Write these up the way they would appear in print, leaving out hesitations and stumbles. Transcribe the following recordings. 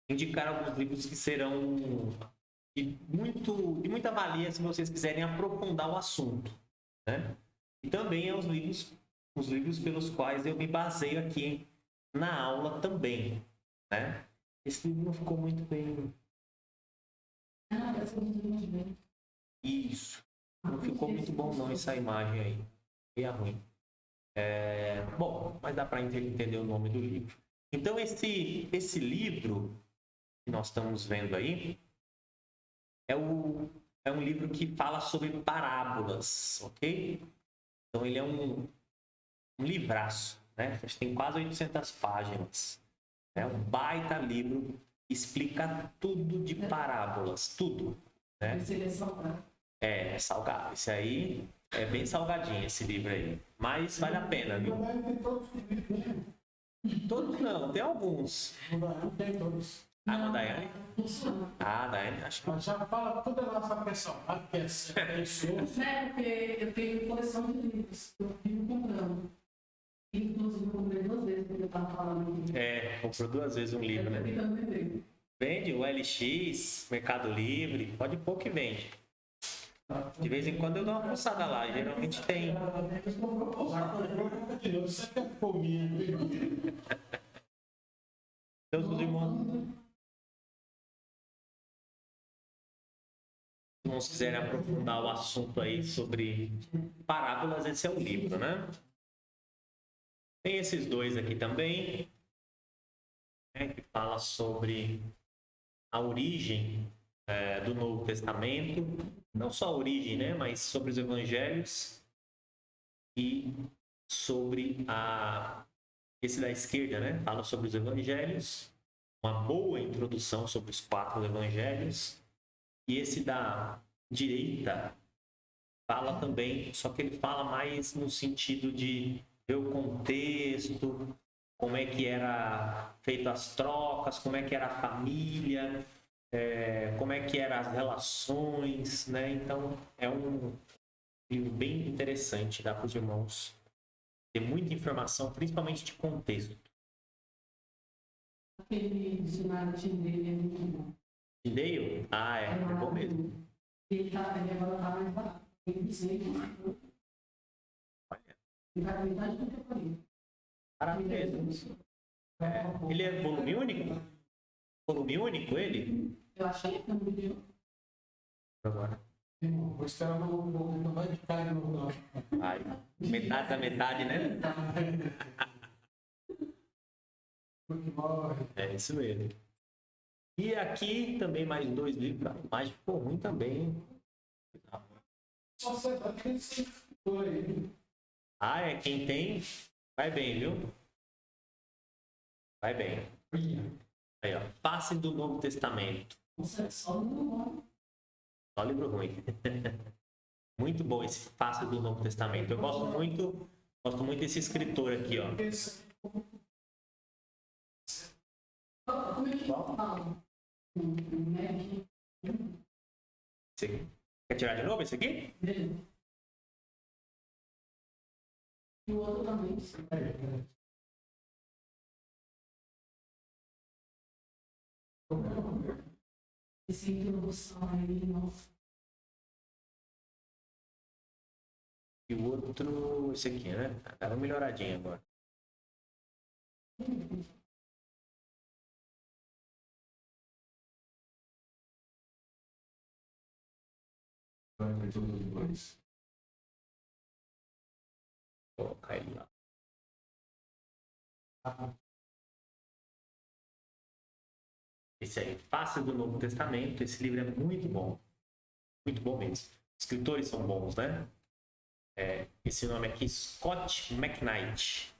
indicar alguns livros que serão de muita valia se vocês quiserem aprofundar o assunto, né? E também os livros pelos quais eu me baseio aqui na aula também, né? Esse livro não ficou muito bem. Isso. Não ficou muito bom não essa imagem aí. É ruim. Bom, mas dá para entender o nome do livro. Então esse livro que nós estamos vendo aí é um livro que fala sobre parábolas, ok? Então ele é um livraço, né? Acho que tem quase 800 páginas. É um baita livro, explica tudo de parábolas, tudo. Né? É salgado. Esse aí é bem salgadinho, esse livro aí. Mas vale a pena, viu? Todos não, tem alguns. Tem todos. Ah, Daiane? Ah, Daiane, acho que. Mas já fala toda a nossa pessoa. Que é isso. Porque eu tenho coleção de livros que eu fico comprando. Inclusive, eu comprei 2 vezes, porque eu estava falando aqui. Comprou 2 vezes um livro, né? Vende o LX, Mercado Livre, pode pôr que vende. De vez em quando eu dou uma fuçada lá, geralmente tem. Você quer fominha? Então, os irmãos quiserem aprofundar o assunto aí sobre parábolas, esse é o livro, né? Tem esses 2 aqui também, né, que fala sobre a origem do Novo Testamento, não só a origem, né, mas sobre os evangelhos e sobre esse da esquerda, né, fala sobre os evangelhos, uma boa introdução sobre os 4 evangelhos, e esse da direita fala também, só que ele fala mais no sentido de ver o contexto, como é que era feito as trocas, como é que era a família, como é que eram as relações, né? Então, é um livro bem interessante, dá para os irmãos ter muita informação, principalmente de contexto. Aquele dicionário dele é muito bom. Tyndale? Ah, é bom mesmo. Ele agora está mais barato. Olha. Ele vai metade do que eu falei. Barato mesmo. Ele é volume único? Volume único, ele? Eu achei que não viu. Agora. Vou esperar não vai ficar de novo, não. Ai, metade da metade, né? É isso mesmo. E aqui também mais 2 livros. A imagem ficou ruim também, hein? Nossa, aquele escritor aí. Ah, quem tem, vai bem, viu? Vai bem. Aí, ó. Face do Novo Testamento. Só livro ruim. Muito bom esse Face do Novo Testamento. Eu gosto muito desse escritor aqui, ó. Como é que fala? Esse aqui. Quer tirar de novo esse aqui? E o outro também. Esse introdução aí, nossa. E o outro, esse aqui, né? Dá uma melhoradinha agora. Vou colocar ele lá. Esse aí, Face do Novo Testamento. Esse livro é muito bom mesmo. Os escritores são bons, né? Esse nome aqui, Scott McKnight.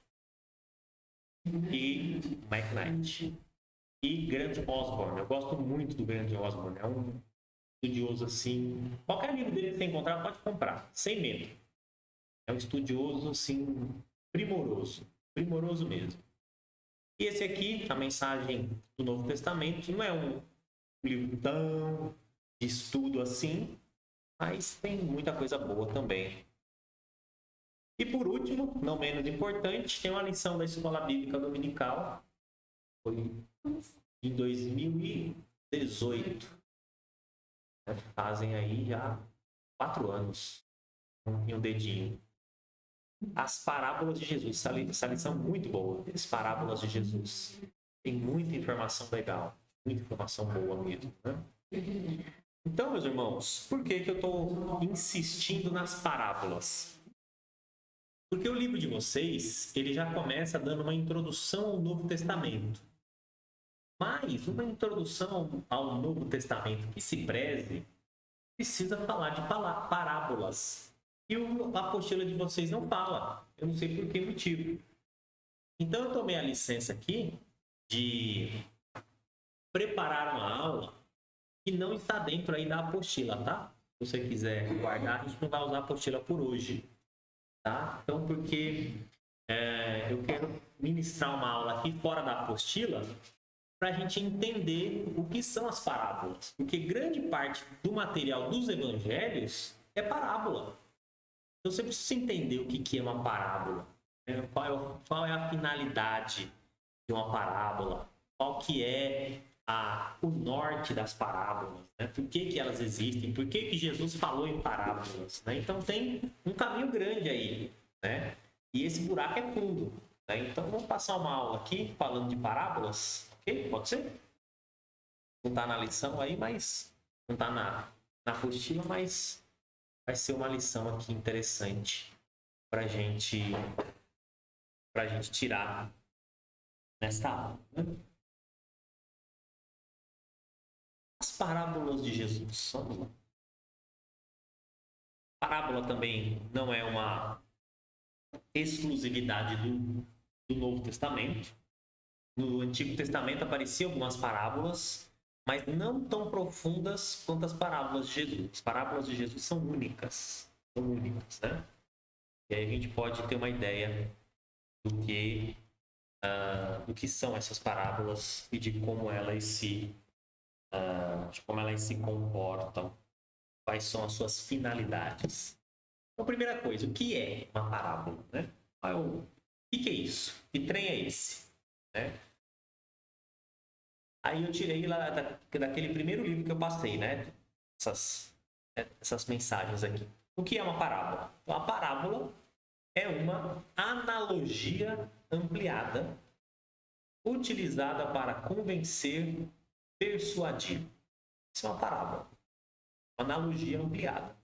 E Grant Osborne. Eu gosto muito do Grant Osborne. É um estudioso assim. Qualquer livro dele que você encontrar, pode comprar, sem medo. É um estudioso assim, primoroso mesmo. E esse aqui, a mensagem do Novo Testamento, não é um livro tão de estudo assim, mas tem muita coisa boa também. E por último, não menos importante, tem uma lição da Escola Bíblica Dominical. Foi em 2018. Fazem aí já 4 anos. E um dedinho. As parábolas de Jesus. Essa lição é muito boa. As parábolas de Jesus. Tem muita informação legal. Muita informação boa mesmo, né? Então, meus irmãos, por que eu estou insistindo nas parábolas? Porque o livro de vocês, ele já começa dando uma introdução ao Novo Testamento. Mas uma introdução ao Novo Testamento que se preze, precisa falar de parábolas. E a apostila de vocês não fala. Eu não sei por que motivo. Então eu tomei a licença aqui de preparar uma aula que não está dentro aí da apostila, tá? Se você quiser guardar, a gente não vai usar a apostila por hoje, tá? Então, porque eu quero ministrar uma aula aqui fora da apostila para a gente entender o que são as parábolas. Porque grande parte do material dos evangelhos é parábola. Então, você precisa entender o que é uma parábola. Qual é a finalidade de uma parábola? Qual que é o norte das parábolas? Né? Por que elas existem? Por que Jesus falou em parábolas? Né? Então, tem um caminho grande aí. Né? E esse buraco é fundo. Né? Então, vamos passar uma aula aqui falando de parábolas. Ok? Pode ser? Não está na lição aí, mas... Não está na apostila, mas... Vai ser uma lição aqui interessante para gente tirar nesta aula. Né? As parábolas de Jesus. Vamos lá. Parábola também não é uma exclusividade do Novo Testamento. No Antigo Testamento apareciam algumas parábolas, mas não tão profundas quanto as parábolas de Jesus. As parábolas de Jesus são únicas, né? E aí a gente pode ter uma ideia do que são essas parábolas e de como elas se comportam, quais são as suas finalidades. Então, primeira coisa, o que é uma parábola? Né? O que é isso? Que trem é esse? Né? Aí eu tirei lá daquele primeiro livro que eu passei, né? Essas mensagens aqui. O que é uma parábola? Então, a parábola é uma analogia ampliada utilizada para convencer, persuadir. Isso é uma parábola. Uma analogia ampliada.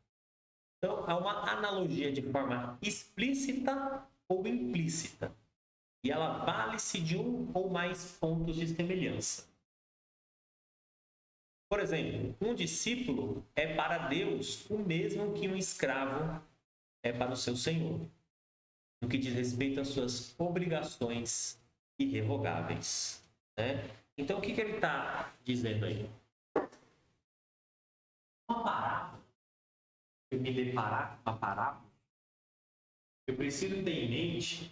Então, é uma analogia de forma explícita ou implícita. E ela vale-se de um ou mais pontos de semelhança. Por exemplo, um discípulo é para Deus o mesmo que um escravo é para o seu senhor, no que diz respeito às suas obrigações irrevogáveis. Né? Então, o que ele está dizendo aí? Uma parábola, eu me deparar com uma parábola, eu preciso ter em mente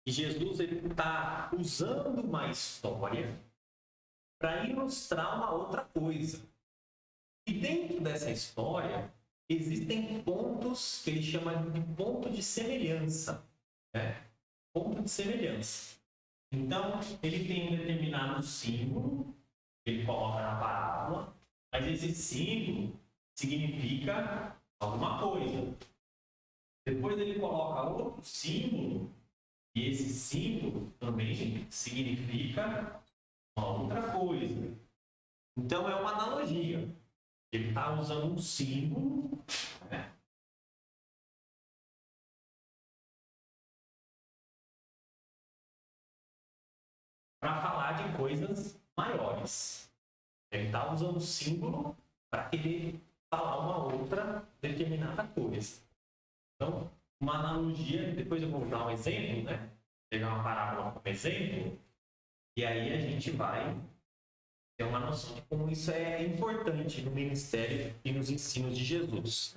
que Jesus está usando uma história para ilustrar uma outra coisa. E dentro dessa história, existem pontos que ele chama de ponto de semelhança. Né? Ponto de semelhança. Então, ele tem um determinado símbolo, que ele coloca na parábola, mas esse símbolo significa alguma coisa. Depois ele coloca outro símbolo, e esse símbolo também significa uma outra coisa. Então é uma analogia. Ele está usando um símbolo, né? Para falar de coisas maiores. Ele está usando um símbolo para querer falar uma outra determinada coisa. Então, uma analogia, depois eu vou dar um exemplo, né? Pegar uma parábola como exemplo, e aí a gente vai ter uma noção de como isso é importante no ministério e nos ensinos de Jesus.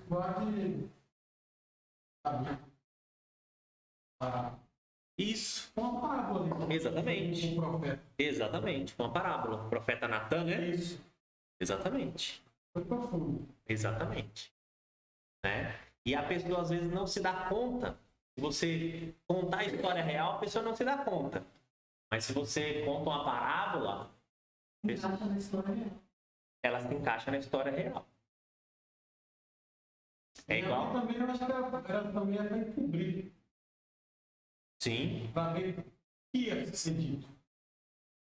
Isso. Uma parábola. Exatamente. Um profeta. Exatamente. Uma parábola. O profeta Natan, né? Isso. Exatamente. Foi profundo. Exatamente. Né? E a pessoa às vezes não se dá conta. Se você contar a história real, a pessoa não se dá conta. Mas se você conta uma parábola, Encaixa na história real. ela se encaixa na história real. É igual? Também eu acho que ela também é para encobrir, Sim, para ver o que ia ser dito.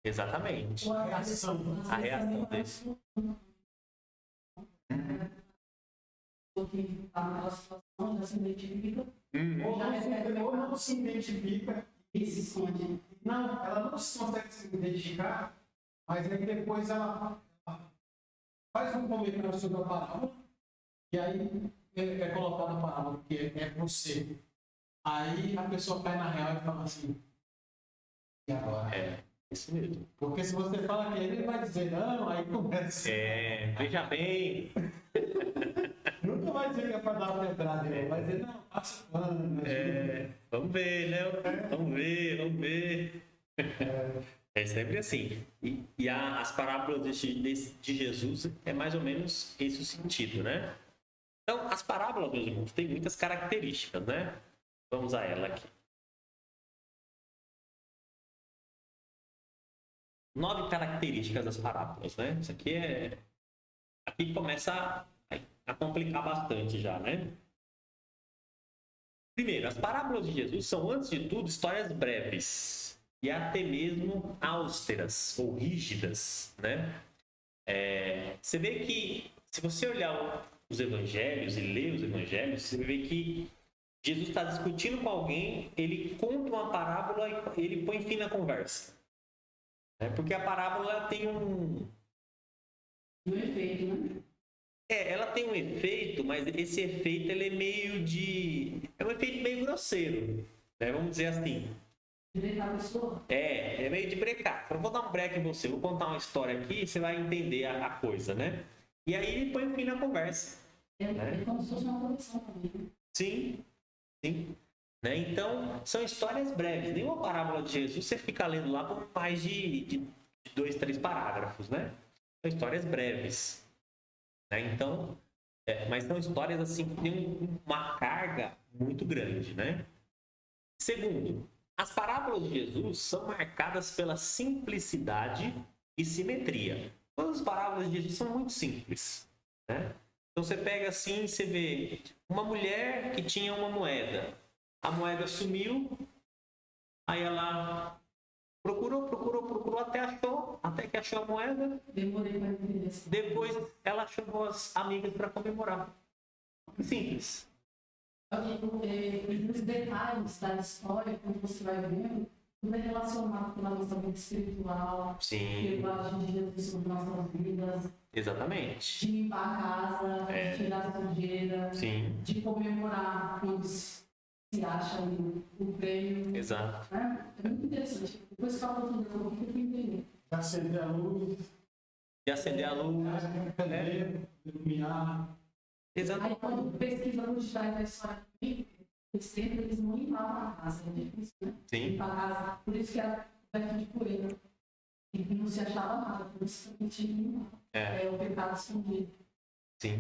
exatamente. Ou A reação. A reação desse. Porque está naquela situação, já se identifica, Ou não se identifica e se esconde. Não, ela não consegue se identificar, mas aí depois ela faz um comentário sobre a parábola, e aí é colocada a parábola, que é você. Aí a pessoa cai na real e fala assim, e agora? É, isso mesmo. Porque se você fala que ele vai dizer não, aí começa. Veja bem. Nunca vai dizer que é para dar uma pedrada, ele vai dizer, não, passa pano. Vamos ver, né? Vamos ver. É sempre assim. E as parábolas de Jesus é mais ou menos esse o sentido, né? Então, as parábolas, meus irmãos, têm muitas características, né? Vamos a ela aqui. 9 características das parábolas, né? Isso aqui aqui começa a complicar bastante já, né? Primeiro, as parábolas de Jesus são, antes de tudo, histórias breves e até mesmo austeras ou rígidas, né? Você vê que, se você olhar os evangelhos e ler os evangelhos, você vê que Jesus está discutindo com alguém, ele conta uma parábola e ele põe fim na conversa. Porque a parábola tem um efeito, né? ela tem um efeito, mas esse efeito ele é meio é um efeito meio grosseiro, né? Vamos dizer assim. Brecar a pessoa? É meio de brecar. Eu vou dar um break em você, vou contar uma história aqui e você vai entender a coisa, né? E aí ele põe fim na conversa. É como se fosse uma conexão também, né? Sim. Né? Então, são histórias breves. Nenhuma parábola de Jesus você fica lendo lá por mais de 2, 3 parágrafos, né? São histórias breves. Né? Então, mas são histórias assim que têm uma carga muito grande, né? Segundo, as parábolas de Jesus são marcadas pela simplicidade e simetria. Todas as parábolas de Jesus são muito simples, né? Então você pega assim, você vê uma mulher que tinha uma moeda. A moeda sumiu, aí ela procurou até que achou a moeda. Demorei para entender. Depois ela chamou as amigas para comemorar. Simples. Os detalhes da história, como você vai vendo, tudo é relacionado com a nossa vida espiritual, Sim. linguagem de Jesus sobre nossas vidas, Exatamente. de limpar a casa, de tirar a sujeira, Sim. de comemorar quando se acha o prêmio. Exato. É muito interessante. Depois que eu aprofundei um pouquinho, eu fui entender. Acender a luz. E acender a luz. Iluminar. Exato. Aí quando pesquisa por trás da história comigo, eles não limpavam a casa, é difícil, né? Sim. Limpar a casa, por isso que era perto de poeira. E não se achava nada, por isso que a gente limpava. É o pecado escondido. Sim.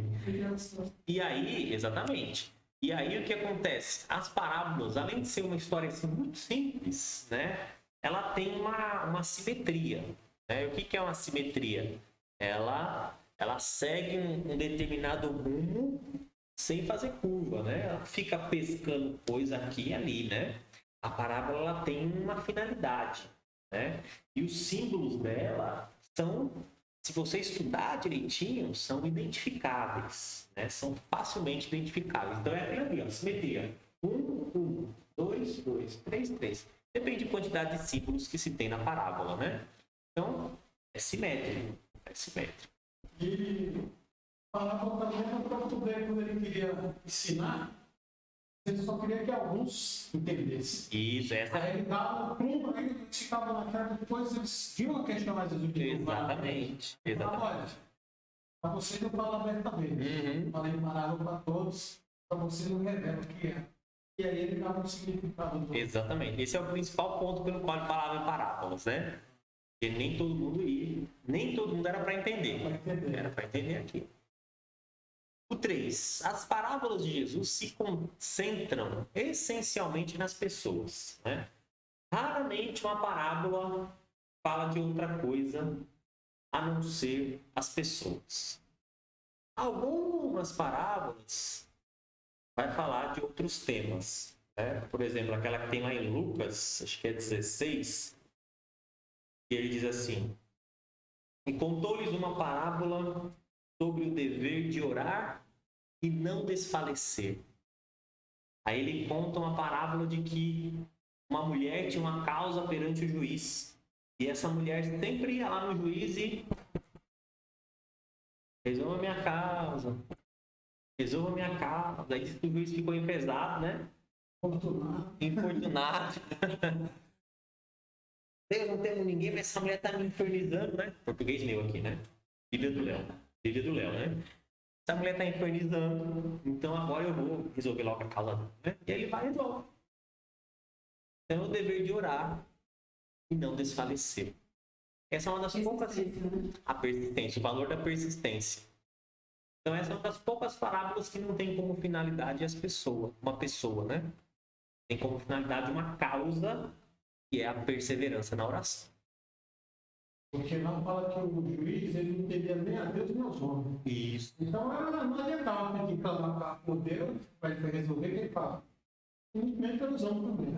E aí, exatamente. E aí o que acontece? As parábolas, além de ser uma história assim, muito simples, né? Ela tem uma simetria. Né? O que é uma simetria? Ela segue um determinado rumo sem fazer curva, né? Ela fica pescando coisa aqui e ali, né? A parábola ela tem uma finalidade, né? E os símbolos dela são, se você estudar direitinho, são identificáveis, né? São facilmente identificáveis. Então é aquilo ali, ó, simetria. 1, 1, 2, 2, 3, 3. Depende da quantidade de símbolos que se tem na parábola, né? Então, é simétrico. E falava também que o próprio Deus, quando ele queria ensinar, ele só queria que alguns entendessem. Isso, essa Aí ele dava um prumo, aí eles ficavam na cara, depois eles tinham a questionar Jesus. Exatamente. Olha, para vocês eu falo abertamente. Falei parábola para todos, para vocês não revelam o que é. E aí ele dava um significado. Exatamente. Esse é o principal ponto pelo qual ele falava em parábolas, né? Porque nem todo mundo era para entender. Era para entender aqui. O 3. As parábolas de Jesus se concentram essencialmente nas pessoas, né? Raramente uma parábola fala de outra coisa a não ser as pessoas. Algumas parábolas vai falar de outros temas, né? Por exemplo, aquela que tem lá em Lucas, acho que é 16, que ele diz assim: e contou-lhes uma parábola sobre o dever de orar e não desfalecer. Aí ele conta uma parábola de que uma mulher tinha uma causa perante o juiz. E essa mulher sempre ia lá no juiz e resolva minha causa. Resolva minha causa. Aí diz que o juiz ficou enfesado, né? Infortunado. Eu não tenho ninguém, mas essa mulher tá me infernizando, né? Português meu aqui, né? Filha do Léo. Filha do Léo, né? Essa mulher tá infernizando, então agora eu vou resolver logo a causa dela, né? E aí ele vai e resolve. Então é o dever de orar e não desfalecer. Essa é uma das poucas... A persistência, o valor da persistência. Então essa é uma das poucas parábolas que não tem como finalidade as pessoas, uma pessoa, né? Tem como finalidade uma causa, que é a perseverança na oração. Porque lá fala que o juiz ele não teria nem a Deus nem aos homens. Isso. Então não adiantava ter que clamar por Deus para ele resolver o que ele fala. Simplesmente pelos homens também.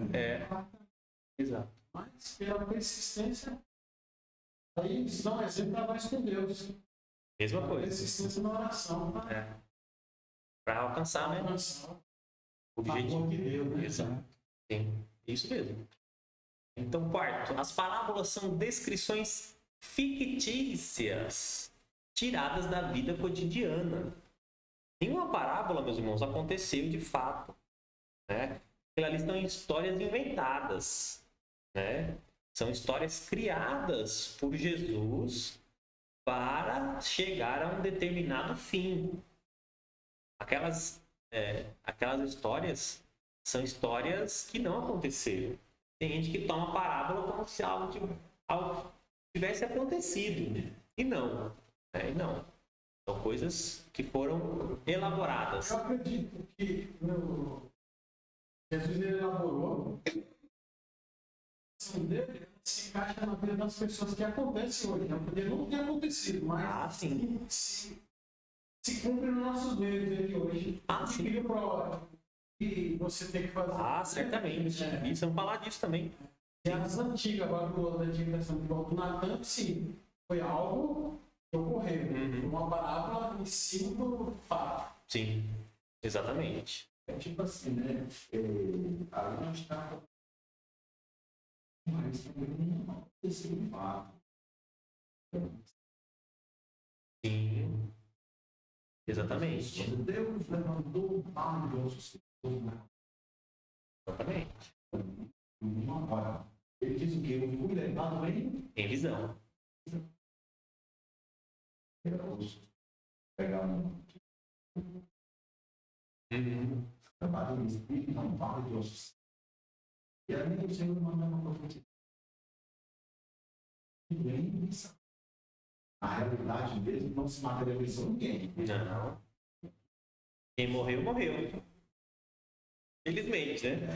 Exato. Mas pela persistência, aí eles dão exemplo para nós com Deus. Mesma A coisa. persistência na oração. Para alcançar, né? O objetivo de Deus, né? Exato. Sim. Isso mesmo. Então, quarto, as parábolas são descrições fictícias, tiradas da vida cotidiana. Nenhuma parábola, meus irmãos, aconteceu de fato, né? Elas são histórias inventadas, né? São histórias criadas por Jesus para chegar a um determinado fim. Aquelas histórias são histórias que não aconteceram. Tem gente que toma parábola como se algo tivesse acontecido. E não. E não. São coisas que foram elaboradas. Eu acredito que Jesus ele elaborou dele se encaixa na vida das pessoas que acontece hoje. Né? Poder não ter acontecido, mas sim. se cumpre nos nossos meios aqui hoje. Sim. Filho pródigo. E você tem que fazer. Certamente. E vamos falar disso também. E as antigas, agora do Antigo Testamento do Natan, sim, foi algo que ocorreu. Uma parábola em cima do fato. Sim, exatamente. É tipo assim, né? A gente está. Mas também não aconteceu de fato. Sim. Exatamente. Quando Deus levantou o maravilhoso. Exatamente. Agora, ele diz o quê? Eu fui levado em visão. Pegar trabalho no Espírito, não fala de ossos. E aí o Senhor manda uma profecia. Ninguém pensa. A realidade mesmo não se materializou ninguém. Não. Quem morreu, morreu. Felizmente, né?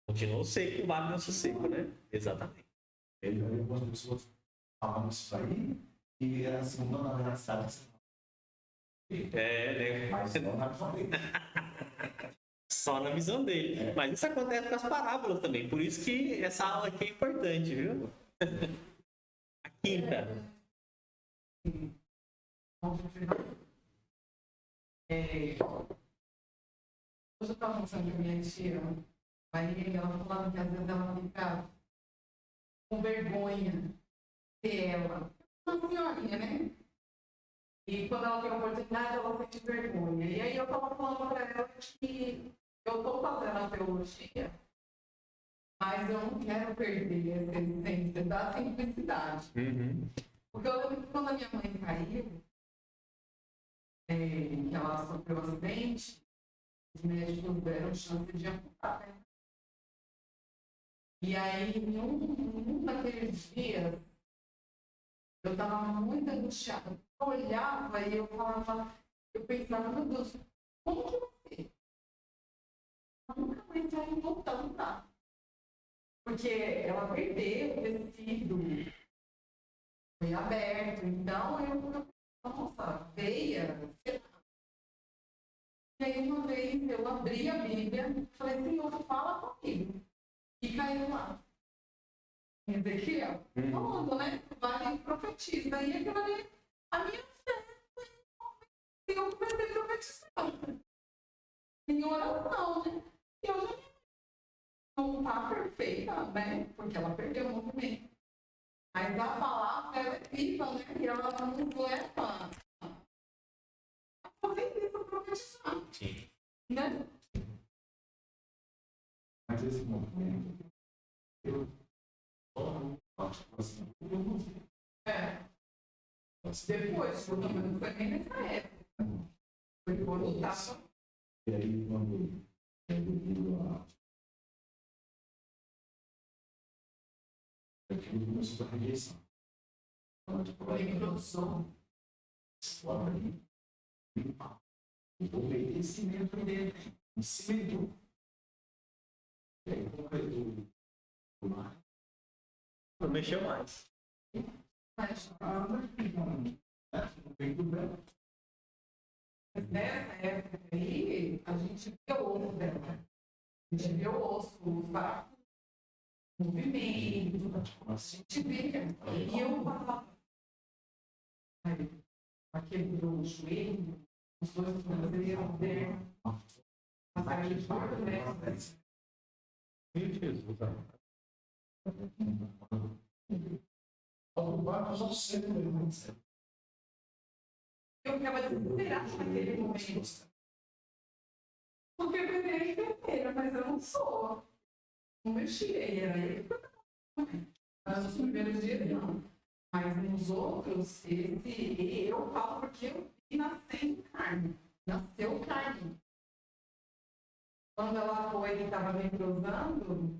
Continuou seco, o vale não seco, né? Exatamente. Ele olhou para as pessoas falando isso aí e era assim, não na verdade. Né? Mas não na visão dele. Só na visão dele. Mas isso acontece com as parábolas também. Por isso que essa aula aqui é importante, viu? A quinta. Hoje eu estava conversando com a minha tia, aí ela falava que às vezes ela fica com vergonha de ela. Uma senhorinha, né? E quando ela tem oportunidade, ela sente vergonha. E aí eu estava falando para ela que eu estou fazendo a teologia, mas eu não quero perder essa essência da simplicidade. Porque eu lembro que quando a minha mãe caiu, que ela sofreu um acidente, os médicos deram chance de amputar, né? E aí, em um daqueles dias, eu estava muito angustiada. Eu olhava e eu falava, eu pensava, meu Deus, como que vai ser? Eu nunca mais vai voltar a andar. Porque ela perdeu o tecido, foi aberto, então eu, nossa, veia, sei lá. E aí uma vez eu abri a Bíblia, falei, Senhor, fala comigo. E caiu lá. Em Ezequiel, falando, né? Vai profetiza. E aquilo ali, a minha fé foi, eu comecei a profetizar. Em oração, né? E eu já não está perfeita, né? Porque ela perdeu o movimento. Mas a palavra ela é viva, né? E ela nos leva a fazer isso, a profetizar. Sim. Né? Mas esse movimento, eu acho que assim, eu não sei. Depois, porque não foi nem nessa época. Foi quando estava. E aí, quando devido a aquilo começou a rejeição. Introdução. E voltei esse cimento dele. Um cimento. E aí, quando o mar. Não mexeu mais. Mas Não tem problema. nessa época aí, a gente vê o osso dela. A gente vê o osso, os parafusos, o movimento, a gente vê. E eu falava, quebrou o joelho, os dois brasileiros deram uma saída de barco, né? Meu Jesus. O barco só sempre muito certo. Eu ficava desesperada naquele momento. Porque eu deveria enfermeira, mas eu não sou. Não mexi, era ele. Mas nos primeiros dias não. Mas nos outros, eu falo porque eu vi nascendo carne. Nasceu carne. Quando ela foi e estava me entrosando,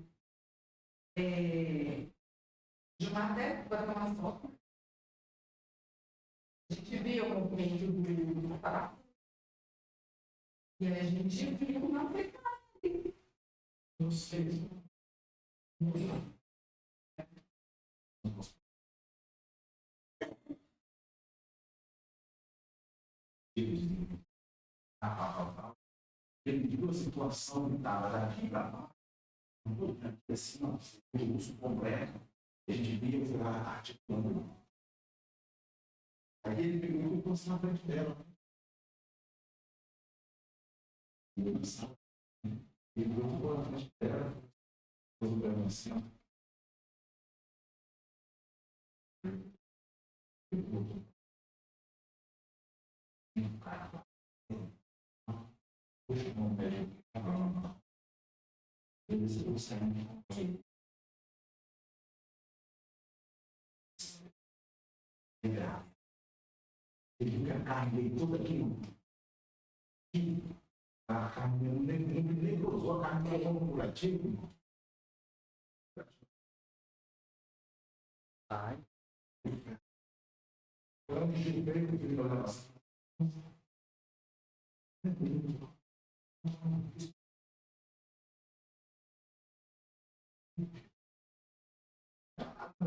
de uma até para uma foto. A gente via o movimento do parafuso. E a gente viu uma pegada. Não sei. Ele viu a situação que estava daqui para lá. Assim, o uso completo. A gente via a arte toda. Aí ele pegou e pôs na frente dela. Ele pegou na frente dela. Pôs o braço assim, ó. Puxa, não vejo. Ele se consegue. Ele fica a carne toda aqui. A carne nem cruzou, a carne está como curativo. Ai. Eu me chutei com aquele olhar assim.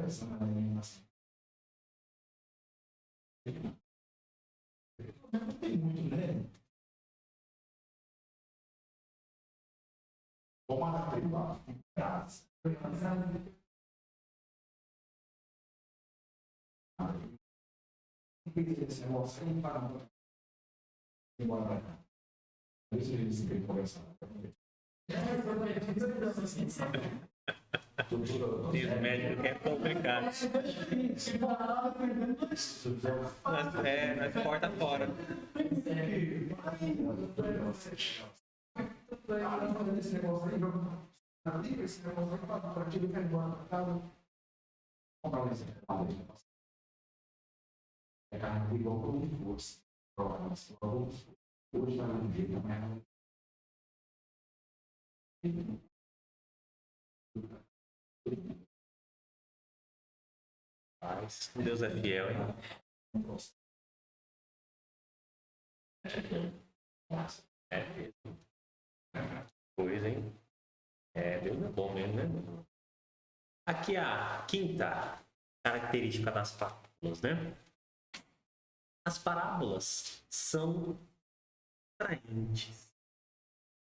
Essa não é assim. Não tem muito, né? Vamos lá, privado. Esse negócio aí para embora pra cá. Por isso eles têm que conversar. E os médicos que é complicado. Nós porta fora. Esse negócio aí, esse negócio aí, para te ver embora para casa. Vamos dar um exemplo. É carne igual como força. Hoje está no dia, não é? Mas Deus é fiel, hein? É mesmo. Coisa, hein? É, Deus é bom mesmo, né? Aqui a quinta característica das parábolas, né? As parábolas são atraentes.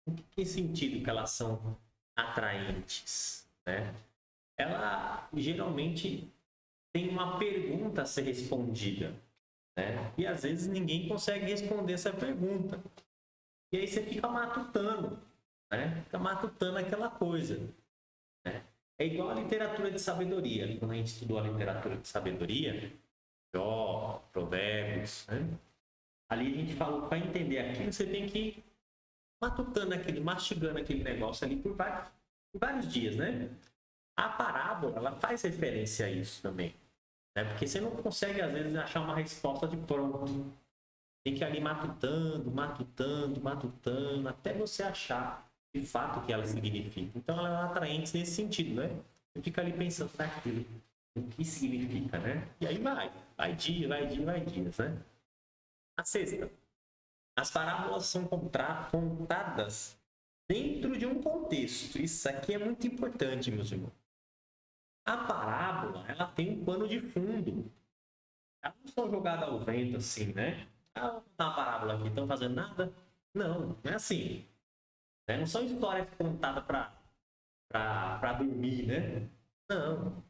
Em que sentido que elas são atraentes, né? Ela geralmente tem uma pergunta a ser respondida, né? E às vezes ninguém consegue responder essa pergunta. E aí você fica matutando, né? Fica matutando aquela coisa, né? É igual a literatura de sabedoria. Quando a gente estudou a literatura de sabedoria, Jó, Provérbios, né? Ali a gente falou, para entender aquilo, você tem que ir matutando aquele, mastigando aquele negócio ali por vários dias, né? A parábola, ela faz referência a isso também, né? Porque você não consegue, às vezes, achar uma resposta de pronto. Tem que ir ali matutando, até você achar de fato o que ela significa. Então, ela é atraente nesse sentido, né? Você fica ali pensando naquilo, o que significa, né? E aí vai dias, né? A sexta, as parábolas são contadas dentro de um contexto. Isso aqui é muito importante, meus irmãos. A parábola, ela tem um pano de fundo. Elas não são jogadas ao vento assim, né? Ah, vamos dar uma parábola aqui, estão fazendo nada? Não, não é assim. Né? Não são histórias contadas para dormir, né? Não.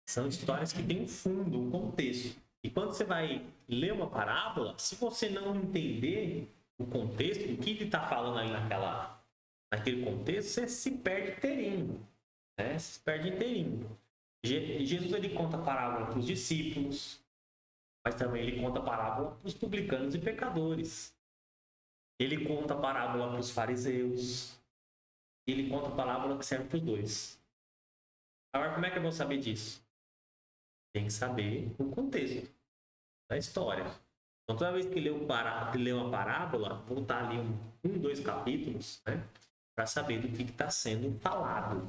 São histórias que têm um fundo, um contexto. E quando você vai ler uma parábola, se você não entender o contexto, o que ele está falando aí naquele contexto, você se perde inteirinho. Né? Se perde inteirinho. Jesus ele conta parábola para os discípulos, mas também ele conta parábola para os publicanos e pecadores. Ele conta parábola para os fariseus. Ele conta parábola que serve para os dois. Agora, como é que eu vou saber disso? Tem que saber o contexto da história. Então, toda vez que lê uma parábola, voltar ali dois capítulos, né, para saber do que está sendo falado.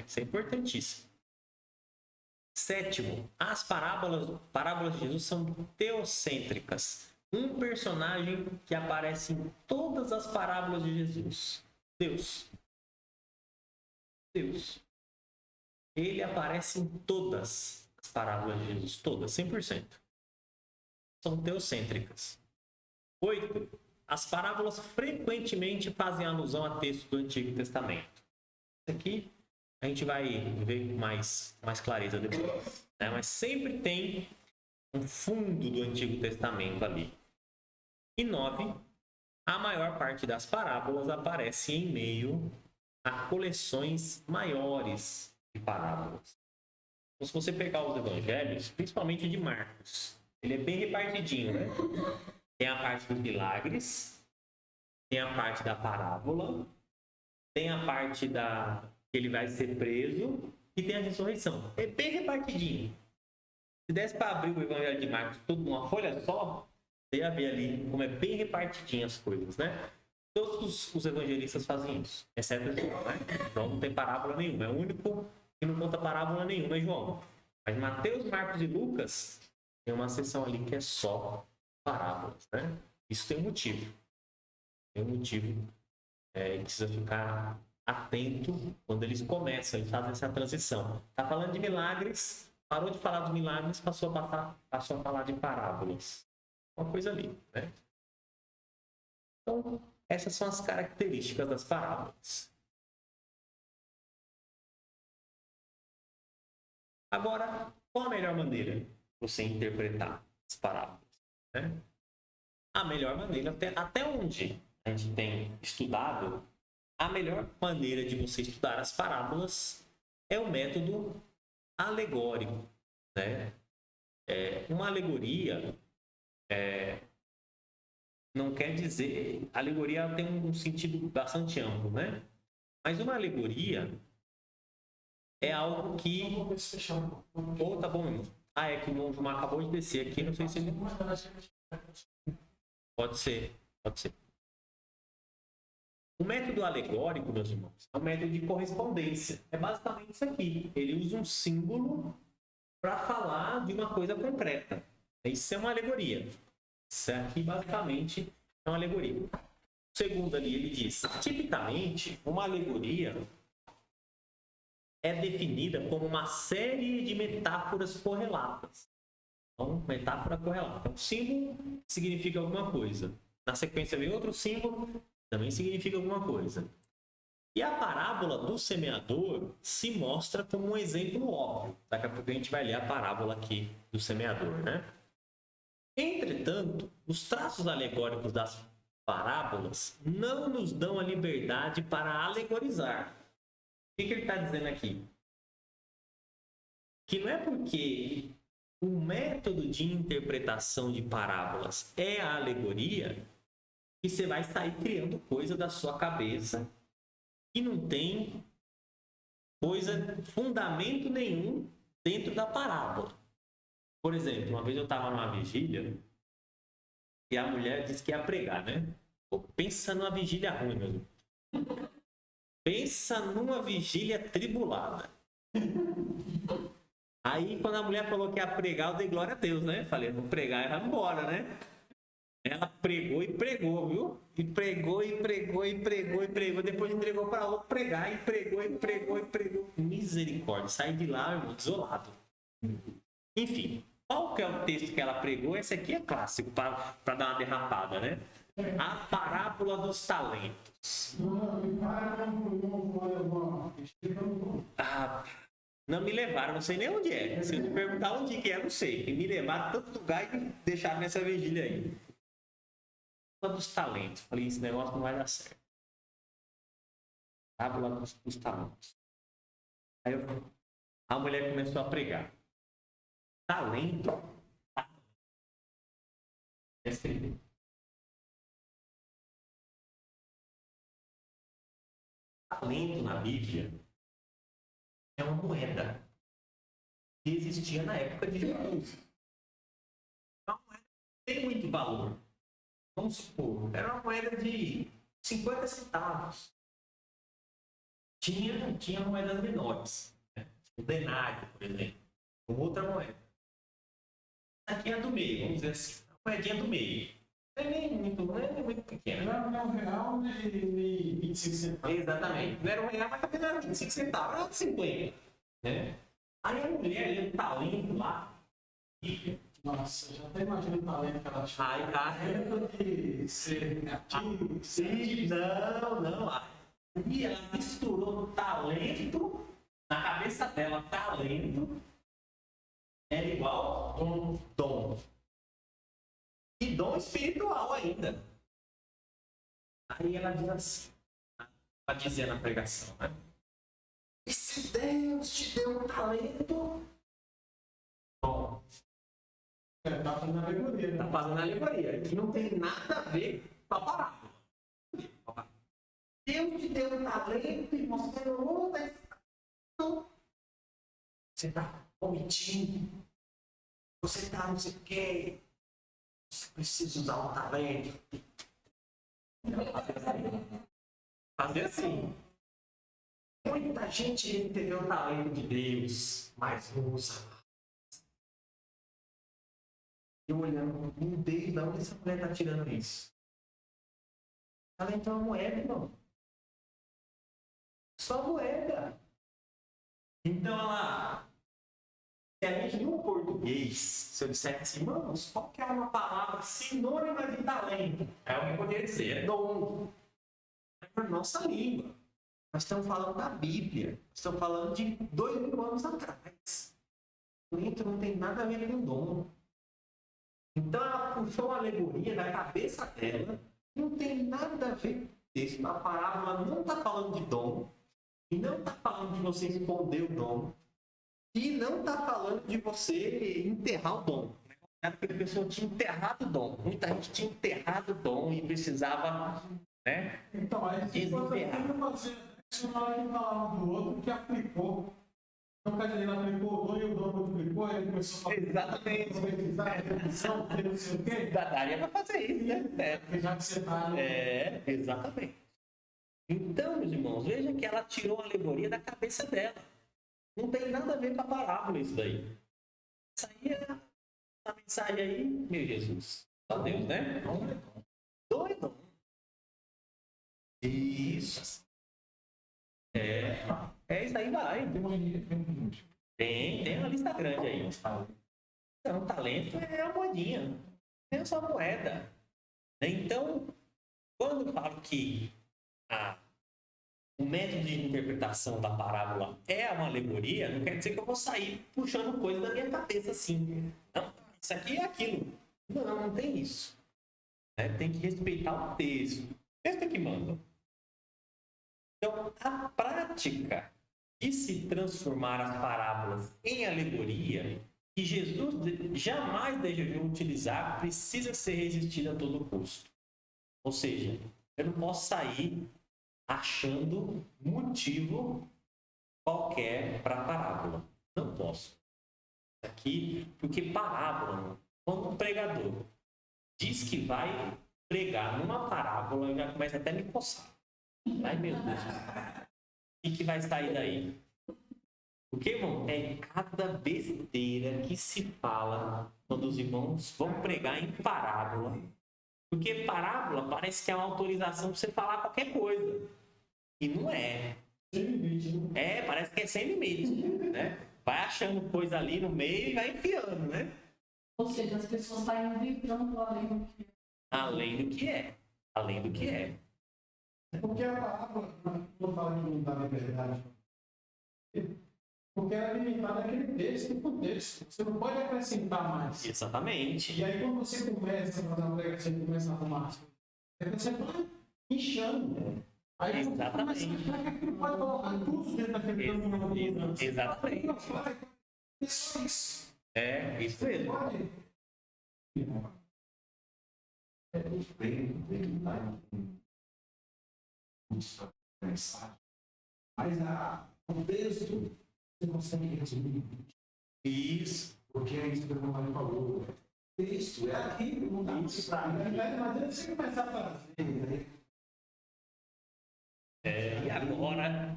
Isso é importantíssimo. Sétimo, as parábolas de Jesus são teocêntricas. Um personagem que aparece em todas as parábolas de Jesus. Deus. Ele aparece em todas as parábolas de Jesus. Todas, 100%. São teocêntricas. 8. As parábolas frequentemente fazem alusão a textos do Antigo Testamento. Isso aqui a gente vai ver com mais clareza depois. Né? Mas sempre tem um fundo do Antigo Testamento ali. E 9. A maior parte das parábolas aparece em meio a coleções maiores de parábolas. Então, se você pegar os evangelhos, principalmente de Marcos, ele é bem repartidinho, né? Tem a parte dos milagres, tem a parte da parábola, tem a parte que ele vai ser preso e tem a ressurreição. É bem repartidinho. Se desse para abrir o evangelho de Marcos tudo numa folha só, você ia ver ali como é bem repartidinho as coisas, né? Todos os evangelistas fazem isso, exceto João, né? João não tem parábola nenhuma, é o único que não conta parábola nenhuma, é João. Mas Mateus, Marcos e Lucas tem uma seção ali que é só parábolas, né? Isso tem um motivo. Tem um motivo que precisa ficar atento quando eles começam, eles fazem essa transição. Tá falando de milagres, parou de falar dos milagres, passou a falar de parábolas. Uma coisa ali, né? Então, essas são as características das parábolas. Agora, qual a melhor maneira de você interpretar as parábolas? Né? A melhor maneira, até onde a gente tem estudado, a melhor maneira de você estudar as parábolas é o método alegórico. Né? Uma alegoria não quer dizer... A alegoria tem um sentido bastante amplo, né? Mas uma alegoria é algo que... Oh, tá bom, irmão. É que o Gilmar acabou de descer aqui, não sei se ele... Pode ser. O método alegórico, meus irmãos, é um método de correspondência. É basicamente isso aqui. Ele usa um símbolo para falar de uma coisa concreta. Isso é uma alegoria. Isso aqui, basicamente, é uma alegoria. O segundo ali, ele diz, tipicamente, uma alegoria é definida como uma série de metáforas correlatas. Então, metáfora correlata. Um símbolo significa alguma coisa. Na sequência vem outro símbolo, também significa alguma coisa. E a parábola do semeador se mostra como um exemplo óbvio. Daqui a pouco a gente vai ler a parábola aqui do semeador, né? Entretanto, os traços alegóricos das parábolas não nos dão a liberdade para alegorizar. O que ele está dizendo aqui? Que não é porque o método de interpretação de parábolas é a alegoria que você vai sair criando coisa da sua cabeça que não tem fundamento nenhum dentro da parábola. Por exemplo, uma vez eu estava numa vigília e a mulher disse que ia pregar, né? Pô, pensa numa vigília ruim, meu irmão. Pensa numa vigília tribulada. Aí, quando a mulher falou que ia pregar, eu dei glória a Deus, né? Falei, vou pregar e vai embora, né? Ela pregou e pregou, viu? E pregou, e pregou, e pregou, e pregou. Depois entregou para outro pregar, e pregou, e pregou, e pregou. Misericórdia, saí de lá, irmão, desolado. Enfim, qual que é o texto que ela pregou? Esse aqui é clássico, para dar uma derrapada, né? A parábola dos talentos. Não me levaram, não sei nem onde é. Se eu me perguntar onde que é, não sei. Me levaram tanto lugar e deixaram nessa vigília aí. Dos talentos. Falei, esse negócio não vai dar certo. Parábola dos talentos. Aí a mulher começou a pregar. Talento. Talento na Bíblia é uma moeda que existia na época de Jesus. É uma moeda que tem muito valor. Vamos supor, era uma moeda de 50 centavos. Tinha moedas menores. Né? O denário, por exemplo. Ou outra moeda. Aqui é a do meio, vamos dizer assim. A moedinha do meio. Não é muito pequena. Não era R$1 nem 25 centavos. Exatamente. Não era R$1, mas também não era 25 centavos. Era 50. Né? Aí a mulher, ele tá talento lá. Nossa, já até imagino o talento que ela achou. Aí tá. De ser ativo. Sim, não. E ela misturou talento na cabeça dela. Talento era igual dom. E dom espiritual ainda. Aí ela diz assim, para dizer na pregação, né? E se Deus te deu um talento, dom. Tá fazendo alegoria. Tá fazendo alegoria, que não tem nada a ver com a parábola. Deus te deu um talento e você não usa esse talento. Você está omitindo. Você está não sei o quê. Você precisa usar um talento. Fazer assim. Muita gente recebeu o talento de Deus, mas não usa. Eu olhando, meu Deus, de onde essa mulher está tirando isso? Talento é uma moeda, irmão. Só moeda. Então, ela... Se a gente no português, se eu disser assim, irmãos, qual que é uma palavra sinônima de talento? Eu poderia dizer, é dom. É na nossa língua. Nós estamos falando da Bíblia. Nós estamos falando de 2000 anos atrás. Talento não tem nada a ver com dom. Então ela puxou uma alegoria da cabeça dela. Não tem nada a ver com isso. A parábola não está falando de dom. E não está falando de você esconder o dom. E não está falando de você enterrar o dom. A pessoa tinha enterrado o dom. Muita gente tinha enterrado o dom e precisava, né? Então, aí você fazer na hora que falava do outro que aplicou. Então, quer dizer, ele aplicou o dom e o dom multiplicou, ele começou a fazer. Exatamente. Não sei o quê. Daria para fazer isso, né? Já que você está. Exatamente. Então, meus irmãos, veja que ela tirou a alegoria da cabeça dela. Não tem nada a ver com a parábola isso daí. Isso aí é a mensagem aí, meu Jesus. Só Deus, né? Doido. Isso. Isso aí vai. Tem uma lista grande aí. Então, talento é a moedinha. É só moeda. Então, quando eu falo que o método de interpretação da parábola é uma alegoria, não quer dizer que eu vou sair puxando coisa da minha cabeça assim. Não, isso aqui é aquilo. Não tem isso. Tem que respeitar o texto. O texto é que manda. Então, a prática de se transformar as parábolas em alegoria, que Jesus jamais desejou utilizar, precisa ser resistida a todo custo. Ou seja, eu não posso sair achando motivo qualquer para a parábola. Não posso. Aqui, porque parábola, quando um pregador diz que vai pregar numa parábola, eu já começo até a me coçar. Ai, meu Deus. O que vai sair daí? Porque, irmão, é cada besteira que se fala quando os irmãos vão pregar em parábola. Porque parábola parece que é uma autorização para você falar qualquer coisa. E não é. Sem limite, né? Parece que é sem limite, né? Vai achando coisa ali no meio e vai enfiando, né? Ou seja, as pessoas estão inventando além do que é. Além do que é. Porque a parábola não fala que não está na verdade. Porque ela é limitada naquele texto e contexto. Você não pode acrescentar mais. Exatamente. E aí, quando você começa a fazer uma pregação, você começa a arrumar, você vai inchando. Aí exatamente. Você pode colocar tudo dentro daquele caminho. Exatamente. Isso. Isso mesmo. Mas o texto você consegue resumir. Isso. Porque é isso que o Romário falou. O texto é aquilo, não dá Mas antes de você começar a fazer, e agora?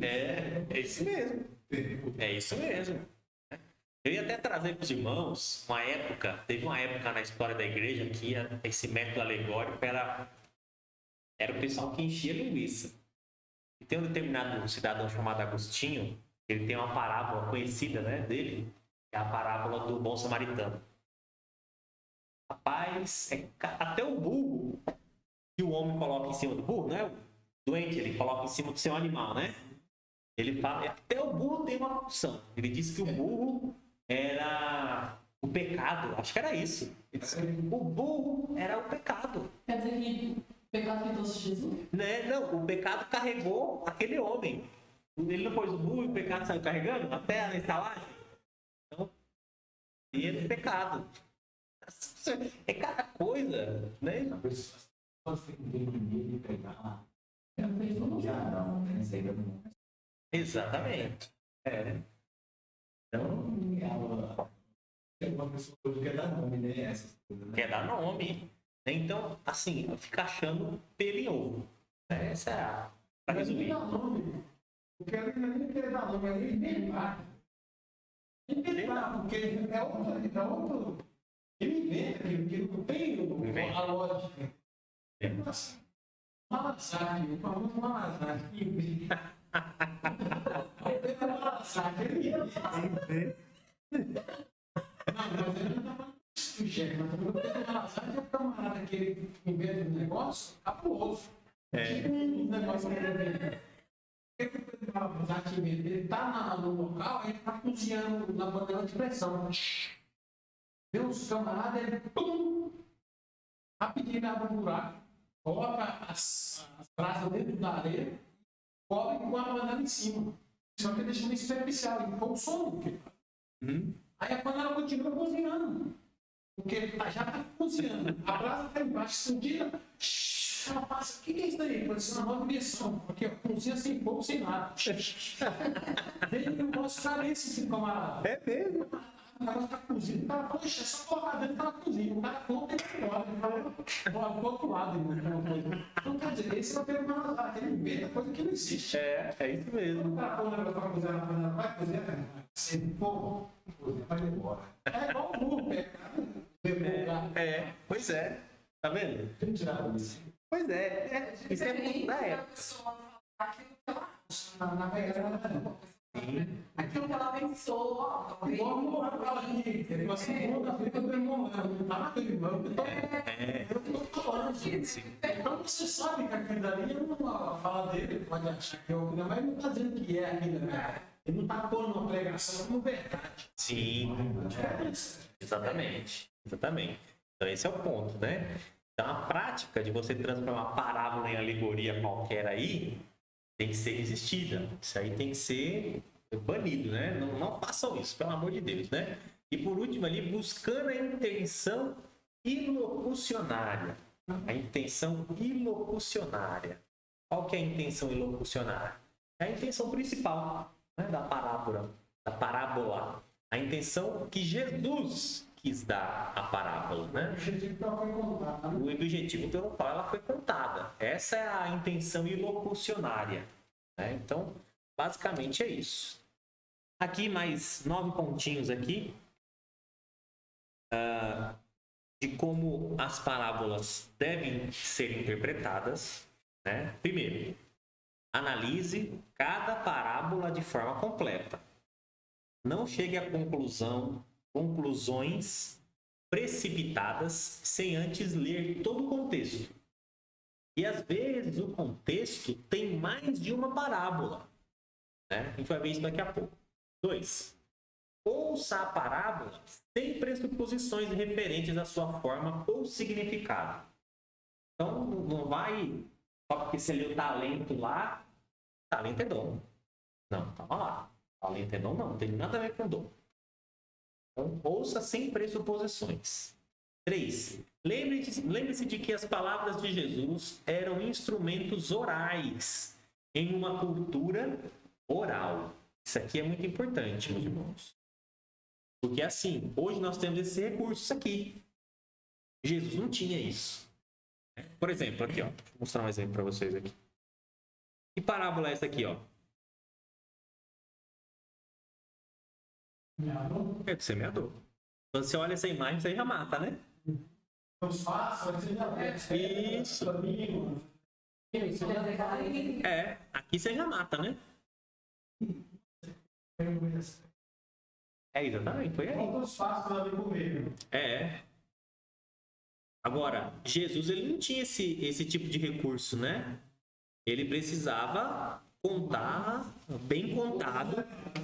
É isso mesmo. É isso mesmo. Eu ia até trazer para os irmãos teve uma época na história da igreja que esse método alegórico era o pessoal que enchia linguiça. E tem um determinado cidadão chamado Agostinho, ele tem uma parábola conhecida, né, dele, que é a parábola do bom samaritano. Rapaz, até o burro que o homem coloca em cima do burro, né? O doente, ele coloca em cima do seu animal, né? Ele fala, até o burro tem uma função. Ele disse que o burro era o pecado, acho que era isso. Ele disse que o burro era o pecado. Quer dizer que o pecado que trouxe Jesus? Né? Não, o pecado carregou aquele homem. Ele não pôs o burro e o pecado saiu carregando até na estalagem. Então, e ele é pecado. É cada coisa, né? As pessoas têm medo de pegar. Exatamente. Então, uma pessoa hoje quer dar nome, né? Essas coisas, né? quer dar nome. Então, assim, fica achando pelo em ovo. Essa é a. Pra resumir. O que ele não quer dar nome, ele inventar. Inventar, porque é outro. Ele inventa aquilo que não tem a lógica. Malazarte, o famoso Malazarte. Ele inventa. Não, mas ele não tá falando isso, chefe. Mas o Malazarte é o camarada que ele inventa um negócio cabuloso. Um negócio que ele inventa. Ele está no local, ele está cozinhando na panela de pressão. Vê os camaradas, ele rapidinho abre um buraco, coloca as brasas dentro da areia, cobre com a panela em cima. Só que deixa meio superficial, ele põe o som. Aí a panela continua cozinhando, porque ele já está cozinhando. A brasa está embaixo, escondida. Ela passa, o que é isso daí? Pode ser uma nova direção, porque cozinha sem fogo, sem nada. Veja que eu posso ficar nesse camarada. É mesmo? O cara está cozinhando, o cara, poxa, é só colocar dentro da cozinha. O cara conta e vai embora. Ele fala do outro lado. Então, quer dizer, esse é o termo Malazarte. Ele inventa coisa que não existe. É isso mesmo. O cara põe o negócio para cozinhar na panela, vai cozinhar, sem fogo, vai embora. É igual o burro, Pois é. Tá vendo? Tem que tirar isso. Pois é. Isso é muito da época. A pessoa falar aquilo que ela na verdade. Aquilo que ela pensou, ó, talvez. Igual como eu falo aqui, uma segunda fica demorando, não tá na irmão, eu tô falando, gente. Então você sabe que aquilo ali é uma fala dele, pode achar que é o que não, mas ele não tá dizendo que é aquilo, né? Ele não tá pondo uma pregação como verdade. Sim, exatamente. Exatamente. Então esse é o ponto, né? Então a prática de você transformar uma parábola em alegoria qualquer aí tem que ser resistida. Isso aí tem que ser banido, né? Não façam isso, pelo amor de Deus, né? E por último ali, buscando a intenção ilocucionária. A intenção ilocucionária. Qual que é a intenção ilocucionária? É a intenção principal, né, da parábola. A intenção que Jesus quis dar à parábola, né? O objetivo que ela foi contada. O objetivo pelo qual ela foi contada. Essa é a intenção ilocucionária, né? Então, basicamente é isso. Aqui mais 9 pontinhos aqui de como as parábolas devem ser interpretadas, né? Primeiro, analise cada parábola de forma completa. Não chegue a conclusões precipitadas sem antes ler todo o contexto. E às vezes o contexto tem mais de uma parábola, né? A gente vai ver isso daqui a pouco. 2. Ouça a parábola sem pressuposições referentes à sua forma ou significado. Então não vai só porque você leu talento lá, talento é dom. Não, calma lá. Talento é dom não tem nada a ver com dom. Então, ouça sem pressuposições. 3. Lembre-se de que as palavras de Jesus eram instrumentos orais em uma cultura oral. Isso aqui é muito importante, meus irmãos. Porque assim, hoje nós temos esses recursos aqui. Jesus não tinha isso. Por exemplo, aqui, ó. Vou mostrar um exemplo para vocês aqui. Que parábola é essa aqui, ó? É do semeador. Quando você olha essa imagem, você já mata, né? Os passos, você já vê. Isso. Isso. É, aqui você já mata, né? É, exatamente, foi aí. Quantos passos ali por meio? É. Agora, Jesus ele não tinha esse tipo de recurso, né? Ele precisava contar, bem contado.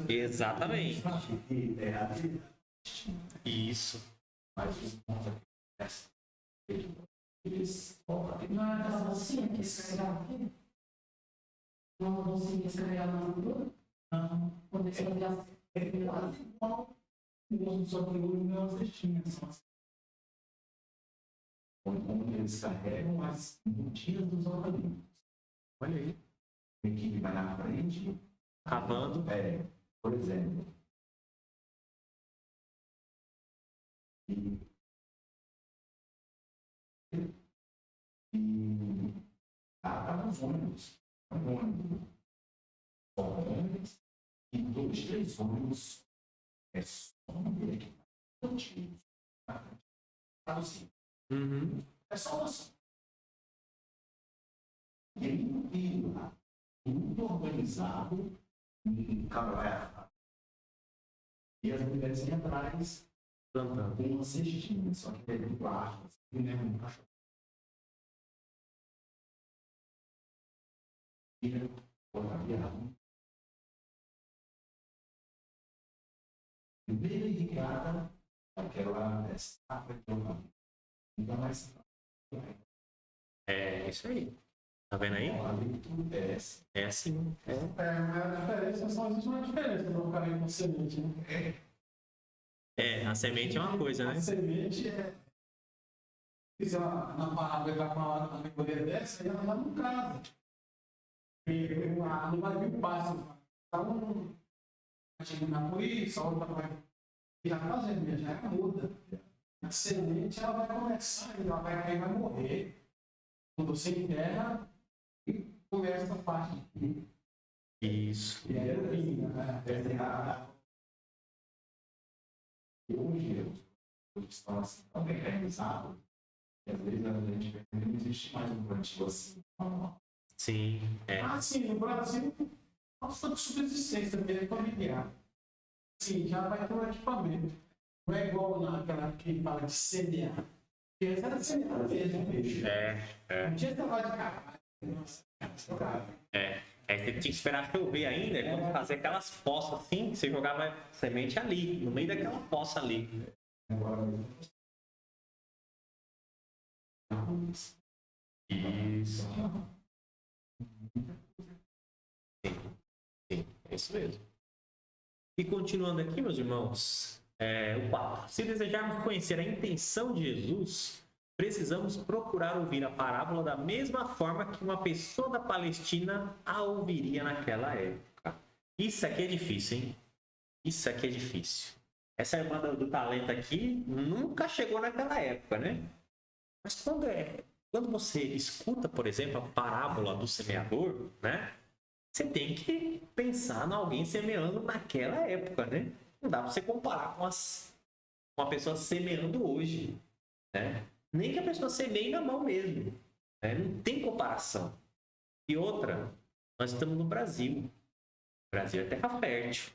Exatamente. Isso. Mas os pontos aqui, eles Não é aquela mocinha que escreveu aqui? Não é uma mocinha que escreveu na mão? Não. Quando escreveu assim. É quase igual. Só que hoje não existia. onde eles carregam as mentiras dos organismos. Olha aí. A equipe vai na frente, Cavando. por exemplo, para os ônibus. Só ônibus e 2, 3 ônibus só contínuos. É só noção. E aí, tudo organizado em camarada. E as mulheres iam atrás Plantando. com uma cestinha, só que teve um quarto, assim, né? Um cachorro. E primeira irrigada, aquela estafa de uma. Então, mais. É isso aí. Tá vendo aí? É assim. A diferença só existe uma diferença do caminho com semente, né? A semente é uma coisa, né? A semente é. Se ela, na palavra está falando na alegoria dessa, aí ela está no caso. Não vai vir passo. Então, vai terminar por isso, a outra vai já fazendo, já muda. A semente ela vai começar, ela vai cair, vai morrer. Quando você enterra, e começa a parte. Isso. E aí eu vim, Hoje, os estão assim, tão bem realizados, que às vezes a gente vê que não existe mais um plantio assim. Sim. Sim, no Brasil, falta de subsistência também familiar. Sim, já vai ter um equipamento. Não é igual naquela que fala de semear. Porque essa era semear mesmo, bicho. Não tinha trabalho de carvalho. Aí você tinha que esperar chover ainda, quando fazer aquelas poças assim, você jogava semente ali, no meio daquela poça ali. Isso. Sim, é isso mesmo. E continuando aqui, meus irmãos, o 4. Se desejarmos conhecer a intenção de Jesus, precisamos procurar ouvir a parábola da mesma forma que uma pessoa da Palestina a ouviria naquela época. Isso aqui é difícil, hein? Isso aqui é difícil. Essa irmã do talento aqui nunca chegou naquela época, né? Mas quando você escuta, por exemplo, a parábola do semeador, né? Você tem que pensar em alguém semeando naquela época, né? Não dá para você comparar com uma pessoa semeando hoje, né? Nem que a pessoa semeie na mão mesmo, né? Não tem comparação. E outra, nós estamos no Brasil. O Brasil é terra fértil.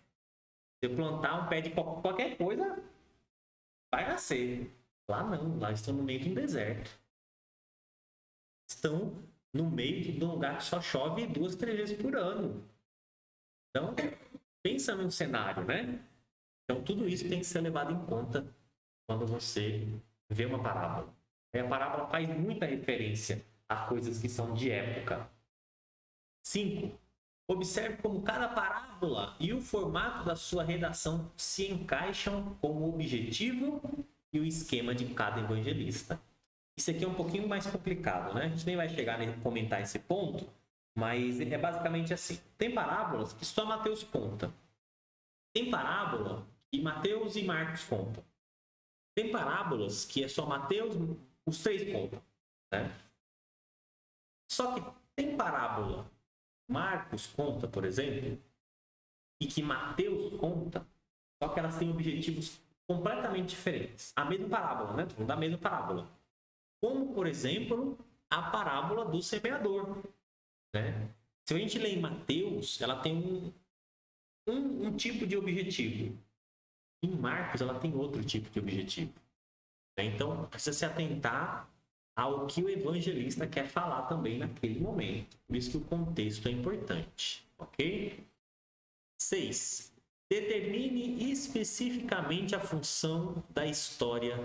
Se eu plantar um pé de qualquer coisa, vai nascer. Lá não, lá estão no meio de um deserto. Estão no meio de um lugar que só chove 2, 3 vezes por ano. Então, pensa num cenário, né? Então, tudo isso tem que ser levado em conta quando você vê uma parábola. A parábola faz muita referência a coisas que são de época. 5. Observe como cada parábola e o formato da sua redação se encaixam com o objetivo e o esquema de cada evangelista. Isso aqui é um pouquinho mais complicado, né? A gente nem vai chegar a comentar esse ponto, mas é basicamente assim. Tem parábolas que só Mateus conta. Tem parábola que Mateus e Marcos contam. Tem parábolas que é só Mateus, os 3 contam, né? Só que tem parábola Marcos conta, por exemplo, e que Mateus conta, só que elas têm objetivos completamente diferentes. A mesma parábola, né? Tô falando da mesma parábola. Como, por exemplo, a parábola do semeador, né? Se a gente lê em Mateus, ela tem um tipo de objetivo. Em Marcos, ela tem outro tipo de objetivo. Então, precisa se atentar ao que o evangelista quer falar também naquele momento. Por isso que o contexto é importante, ok? 6. Determine especificamente a função da história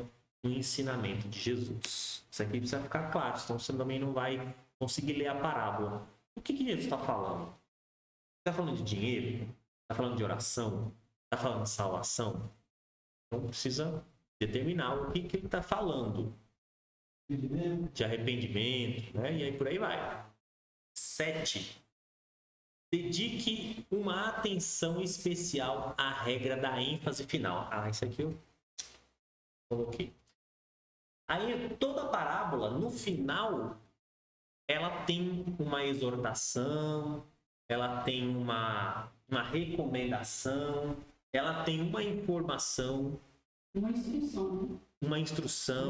no ensinamento de Jesus. Isso aqui precisa ficar claro, senão você também não vai conseguir ler a parábola. O que Jesus está falando? Está falando de dinheiro? Está falando de oração? Está falando de salvação? Então precisa determinar o que ele está falando. De arrependimento, né? E aí por aí vai. 7. Dedique uma atenção especial à regra da ênfase final. Isso aqui eu coloquei. Aí toda parábola, no final, ela tem uma exortação, ela tem uma recomendação, ela tem uma informação, uma instrução,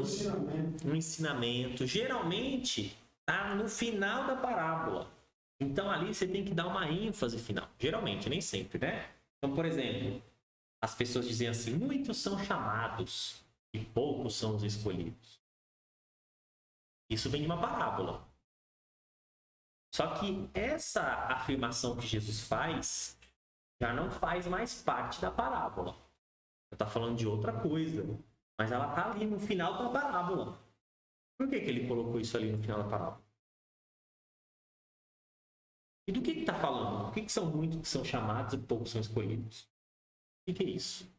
um ensinamento. Geralmente está no final da parábola. Então ali você tem que dar uma ênfase final. Geralmente, nem sempre, né? Então, por exemplo, as pessoas dizem assim: muitos são chamados e poucos são os escolhidos. Isso vem de uma parábola. Só que essa afirmação que Jesus faz já não faz mais parte da parábola. Está falando de outra coisa. Mas ela está ali no final da parábola. Por que ele colocou isso ali no final da parábola? E do que está falando? O que são muitos que são chamados e poucos são escolhidos? O que é isso?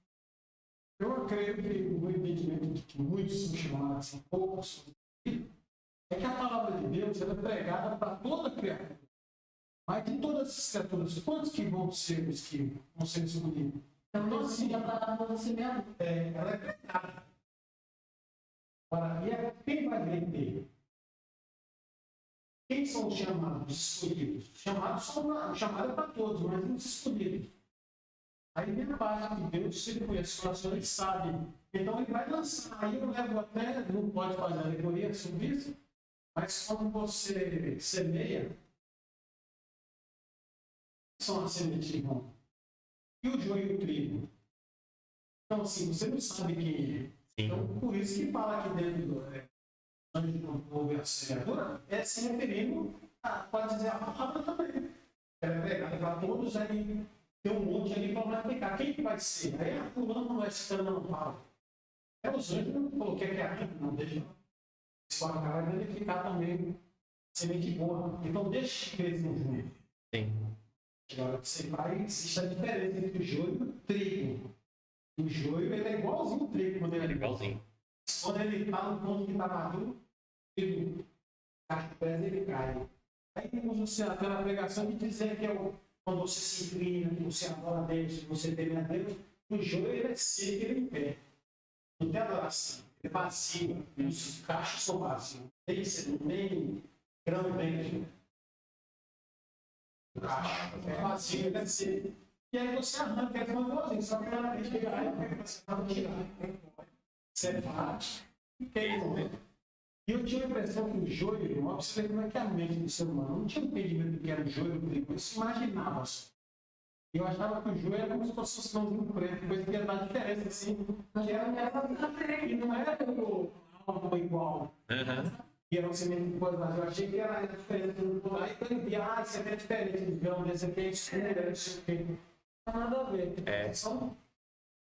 Eu creio que o entendimento de que muitos são chamados e poucos são escolhidos é que a palavra de Deus ela é pregada para toda criatura. Mas de todas as criaturas, quantos que vão ser os que vão ser escolhidos? Então, assim, a palavra do semeador. Ela é pregada. Agora, quem vai vender? Quem são os chamados escolhidos? Chamado é para todos, mas não os escolhidos. Aí vem a parte que Deus, se ele conhece o coração, ele sabe. Então ele vai lançar. Aí eu levo até, não pode fazer alegoria sobre isso, mas quando você semeia, são a semente de bom. E o joio e o trigo. Então, assim, você não sabe quem é. Sim. Então, por isso que fala aqui dentro do anjo do povo e a semeadura, é se referindo a, pode dizer, a palavra também. Ela é pregada para todos, aí tem um monte ali para multiplicar. Quem que vai ser? Aí a fulano não vai ser, não fala. É os anjos que falou que é criativo, não deixa. Esse cara vai identificar também semente boa. Então, deixa crescer o joio. Sim. Agora você vai, existe a diferença entre o joio e o trigo. O joio ele é igualzinho o trigo quando ele Igualzinho. Quando ele está no ponto que está maduro, ele cacho pés ele cai. Aí temos aquela pregação de dizer que quando você se inclina, que você adora a Deus, que você teme a Deus, o joio ele é seco, ele é em pé. Não tem adoração, é vazio. Os cachos são vazios. Não tem grão dentro. O cacho é vazio, ele é seco. E aí você arranca, é igualzinho, só que ela tem que pegar e você vai tirar. Você faz. E eu tinha a impressão que o joio, irmão, você vê como é que é a mente do ser humano. Não tinha entendimento do que era o joio, eu se imaginava assim. Eu achava que o joio era como se fosse um sinalzinho preto, coisa que ia dar diferença assim. Que era, e não era algo igual. Que era um semente de coisa, mas eu achei que era diferente do outro. Aí quando eu via, isso aqui é diferente do grão, desse aqui é escuro, é isso aqui. Não tem nada a ver.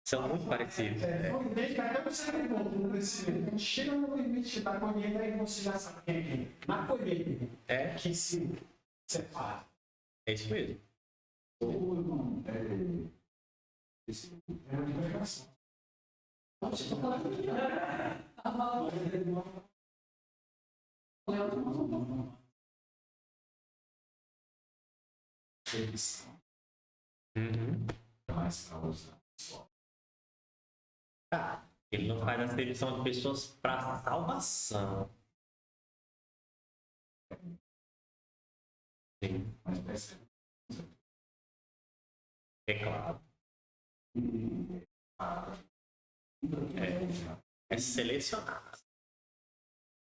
São muito parecidos. São idênticos, até você tem ponto no crescimento. Chega no limite da colheita, aí você já sabe quem é quem. Na colheita, que se separa. É isso mesmo. Esse é uma divulgação. Ele não faz a seleção de pessoas para salvação. Sim. É claro. É selecionado.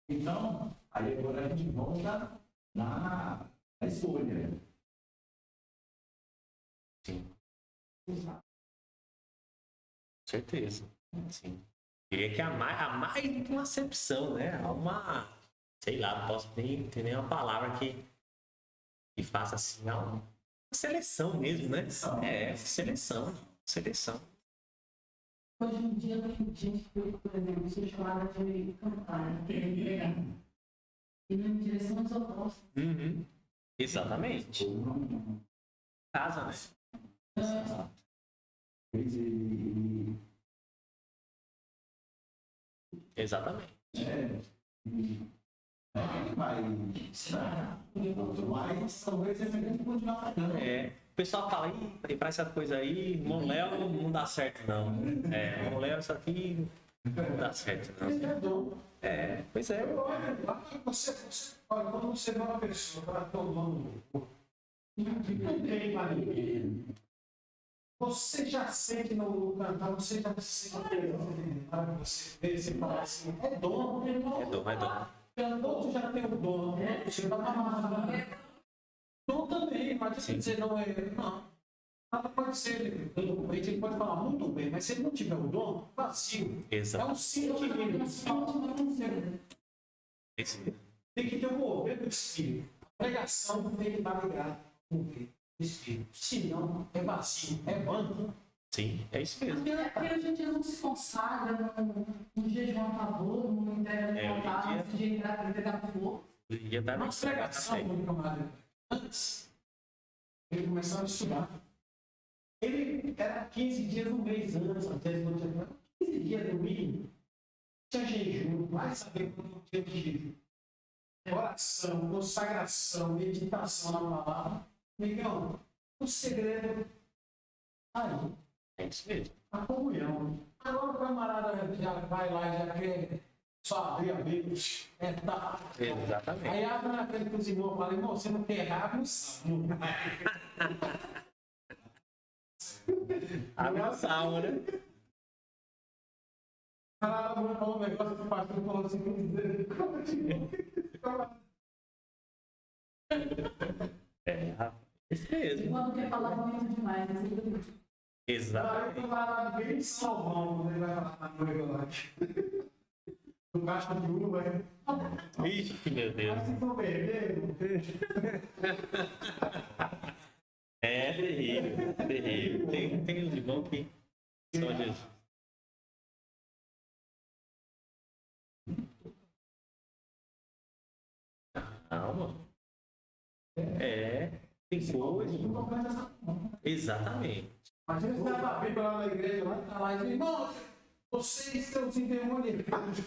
Então, aí agora a gente volta na escolha. Sim. Certeza. Sim. Diria que há mais do que uma acepção, né? Há uma, sei lá, não posso nem ter nenhuma palavra que faça assim, há uma seleção mesmo, né? Seleção. Hoje em dia tem gente que, por exemplo, sou chamada de cantar, pregar. E em direções opostas. Exatamente. Casa, né? Vai Exatamente. mas talvez ele tenha que continuar fazendo. O pessoal fala, para essa coisa aí, irmão Léo não dá certo não. Irmão Léo, isso aqui não dá certo não. Pois é. Olha, quando você vê uma pessoa que ela está tomando não tem para ninguém. Você já sente no cantar, você já sente na hora que você vê, você fala assim, é dom. Cantor já tem o dom, você vai falar. Dom também, não adianta dizer não. Nada pode ser, a gente pode falar muito bem, mas se ele não tiver o dom, vazio. Exato. É um sentimento. Tem que ter o mover do Espírito. A pregação tem que estar ligada com o Espírito. Senão, é vazio, é vano. Sim, é isso mesmo. Porque a gente não se consagra num jejum a favor, numa entrega de vontade, antes de entregar por fogo. Ia dar Uma pregação, meu camarada. Antes, ele começava a estudar. Ele era 15 dias no mês antes, até 15 dias no mínimo. Tinha jejum, vai saber quanto tinha de jejum. Oração, consagração, meditação na palavra. Miguel, o segredo aí. É isso mesmo. A comunhão. Agora o camarada já vai lá e já quer só abrir a Bíblia. Tá. Exatamente. Aí abre na frente dos irmãos e fala, irmão, você não quer errar, não. Abre a salva, né? Caralho, falou um negócio que o pastor falou assim, Isso mesmo. Quando quer falar muito demais, assim, Exatamente. Vai lá bem salvão, quando ele vai falar na noiva lá. No caixa de uva, Ixi, meu Deus. mas se for vermelho, É terrível, terrível. Tem uns irmãos que só Jesus. Calma. Tem coisa. Exatamente. imagina você vai pra Bíblia lá na igreja, lá, tá lá e diz, irmão, vocês estão se endemoniados.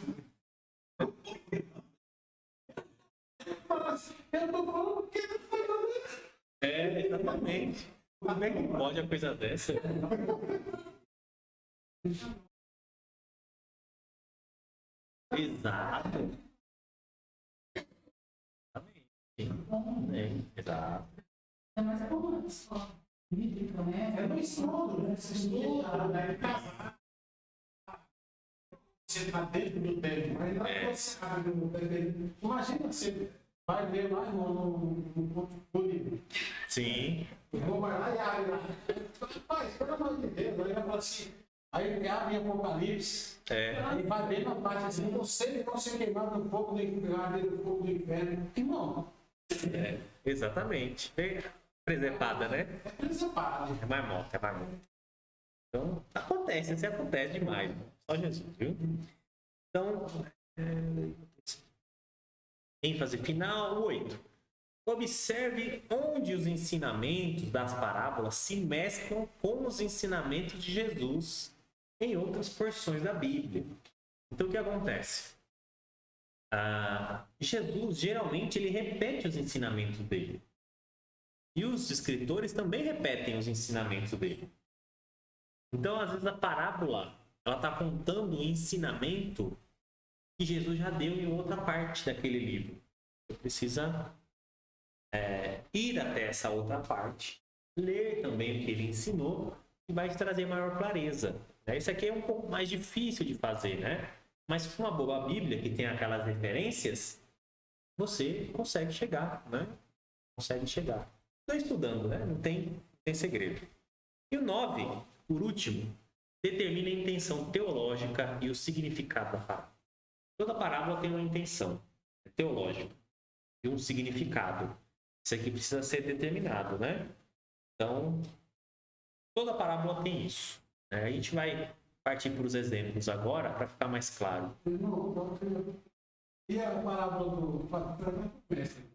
Eu tô falando que não foi nada. Exatamente. Como é que pode uma coisa dessa? Exato. Exato. mas é como uma escola bíblica, né? É no estudo, né? Você estuda, né? Casar. Você está dentro do tempo, mas não é você abre no tempo. Imagina você vai ler lá no livro. Sim. Eu vai lá e abre lá. Rapaz, pelo amor de Deus, aí vai falar assim. Aí ele abre Apocalipse. Aí vai ver na parte assim, você vão ser queimados no fogo do inferno, no fogo do inferno. Irmão. Exatamente. Presepada, né? É preservado. É mais morta, é mais morta. Então, acontece, isso acontece demais. Só Jesus, viu? Então, ênfase final 8. Observe onde os ensinamentos das parábolas se mesclam com os ensinamentos de Jesus em outras porções da Bíblia. Então, o que acontece? Jesus, geralmente, ele repete os ensinamentos dele. E os escritores também repetem os ensinamentos dele. Então, às vezes, a parábola ela está contando um ensinamento que Jesus já deu em outra parte daquele livro. Você precisa ir até essa outra parte, ler também o que ele ensinou e vai te trazer maior clareza. Isso aqui é um pouco mais difícil de fazer, né? Mas com uma boa Bíblia, que tem aquelas referências, você consegue chegar, né? Consegue chegar. Estou estudando, né? Não tem segredo. E o 9, por último, determina a intenção teológica e o significado da parábola. Toda parábola tem uma intenção teológica e um significado. Isso aqui precisa ser determinado, né? Então, toda parábola tem isso. A gente vai partir para os exemplos agora para ficar mais claro. E a parábola do mestre?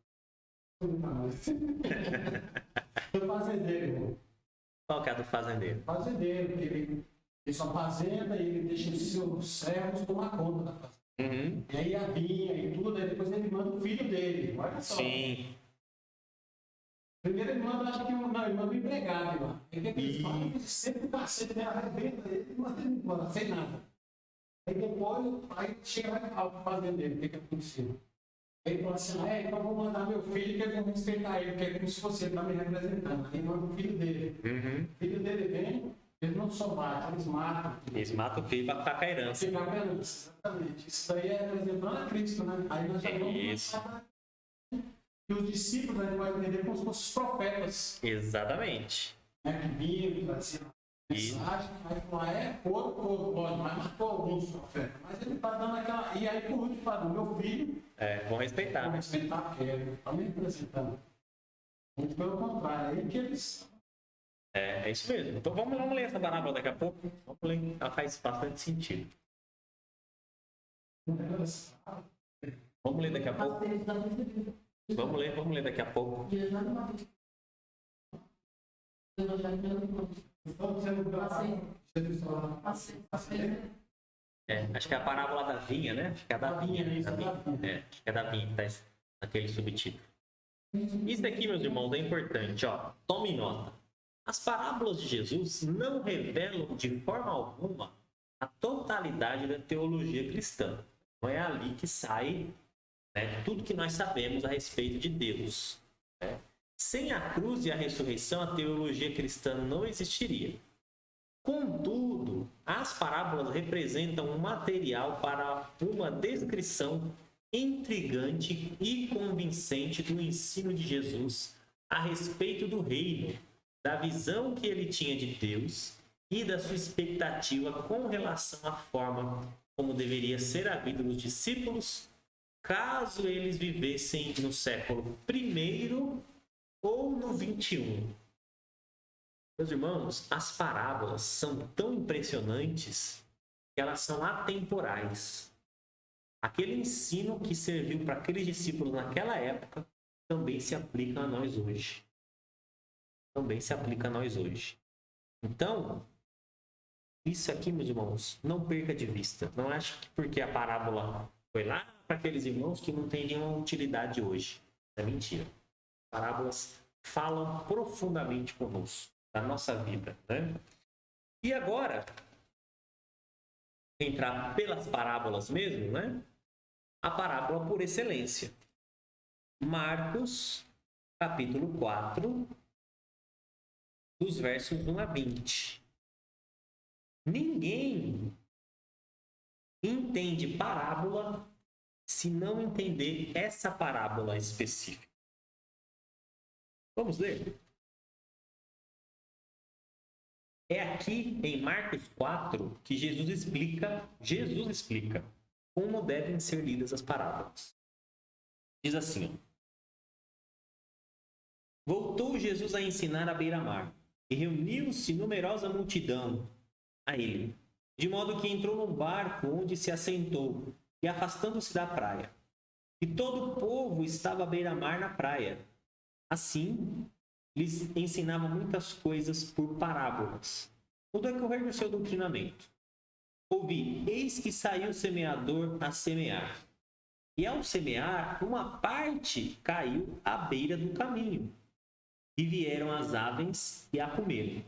Do fazendeiro. Qual que é a do fazendeiro? Fazendeiro, que ele tem sua fazenda e ele deixa os seus servos tomar conta da fazenda. E aí a vinha e tudo, aí depois ele manda o filho dele. Olha só. Sim. Primeiro ele manda, acho que ele manda o empregado lá. E o que eles fazem? Eles sempre cacete, né? Arrebenta ele e manda ele embora, sem nada. Aí depois, aí chega lá e fala pro fazendeiro o que aconteceu. Aí ele fala assim, então eu vou mandar meu filho que eles vão respeitar ele, que é como se você está me representando. Aí manda o filho dele. O filho dele vem, eles não só batem, eles matam. Eles matam o filho para ficar com a herança. Ficar com a herança, exatamente. Isso daí é representando a Cristo, né? Aí nós já vamos Isso. e os discípulos, a gente vai entender como se fossem os profetas. Exatamente. Né? Que vinham, traziam mensagem, aí falar, pode, mas matou alguns profetas. Mas ele está dando aquela. E aí por último fala, meu filho. Vão respeitar. Vão respeitar, porque ele está me representando. Muito pelo contrário, aí que eles. É isso mesmo. Então vamos ler essa parábola daqui a pouco. Vamos ler. Ela faz bastante sentido. Vamos ler daqui a pouco. Vamos ler daqui a pouco. Acho que é a parábola da vinha, né? Acho que é a da vinha. Acho que é da vinha que está naquele subtítulo. Isso aqui, meus irmãos, é importante. Tome nota. As parábolas de Jesus não revelam de forma alguma a totalidade da teologia cristã. Não é ali que sai tudo que nós sabemos a respeito de Deus. Sem a cruz e a ressurreição, a teologia cristã não existiria. Contudo, as parábolas representam um material para uma descrição intrigante e convincente do ensino de Jesus a respeito do reino, da visão que ele tinha de Deus e da sua expectativa com relação à forma como deveria ser a vida dos discípulos caso eles vivessem no século I ou no 21. Meus irmãos, as parábolas são tão impressionantes que elas são atemporais. Aquele ensino que serviu para aqueles discípulos naquela época também se aplica a nós hoje. Também se aplica a nós hoje. Então, isso aqui, meus irmãos, não perca de vista. Não ache que porque a parábola foi lá para aqueles irmãos que não tem nenhuma utilidade hoje. É mentira. Parábolas falam profundamente conosco, da nossa vida, né? E agora, entrar pelas parábolas mesmo, né? A parábola por excelência. Marcos, capítulo 4, dos versos 1 a 20. Ninguém entende parábola se não entender essa parábola específica. Vamos ler? É aqui em Marcos 4 que Jesus explica como devem ser lidas as parábolas. Diz assim: voltou Jesus a ensinar à beira-mar, e reuniu-se numerosa multidão a ele, de modo que entrou num barco onde se assentou, e afastando-se da praia. E todo o povo estava à beira-mar na praia. Assim, lhes ensinava muitas coisas por parábolas, no decorrer do seu doutrinamento. Ouvi, eis que saiu o semeador a semear. E ao semear, uma parte caiu à beira do caminho, e vieram as aves e a comeram.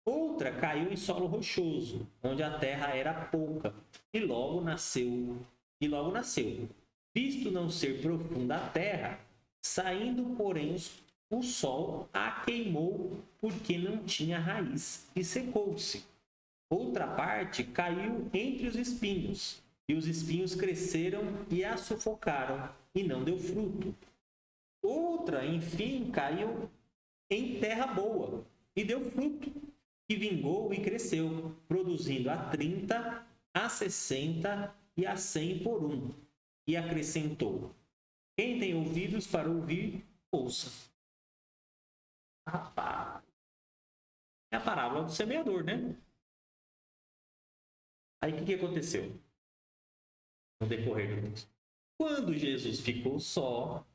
Outra caiu em solo rochoso, onde a terra era pouca, e logo nasceu. Visto não ser profunda a terra, saindo, porém, o sol a queimou, porque não tinha raiz, e secou-se. Outra parte caiu entre os espinhos, e os espinhos cresceram e a sufocaram, e não deu fruto. Outra, enfim, caiu em terra boa, e deu fruto, e vingou e cresceu, produzindo a 30, a 60 e a 100 por um. E acrescentou: quem tem ouvidos para ouvir, ouça. Rapaz, é a parábola do semeador, né? Aí o que aconteceu? No decorrer do texto. Quando Jesus ficou só,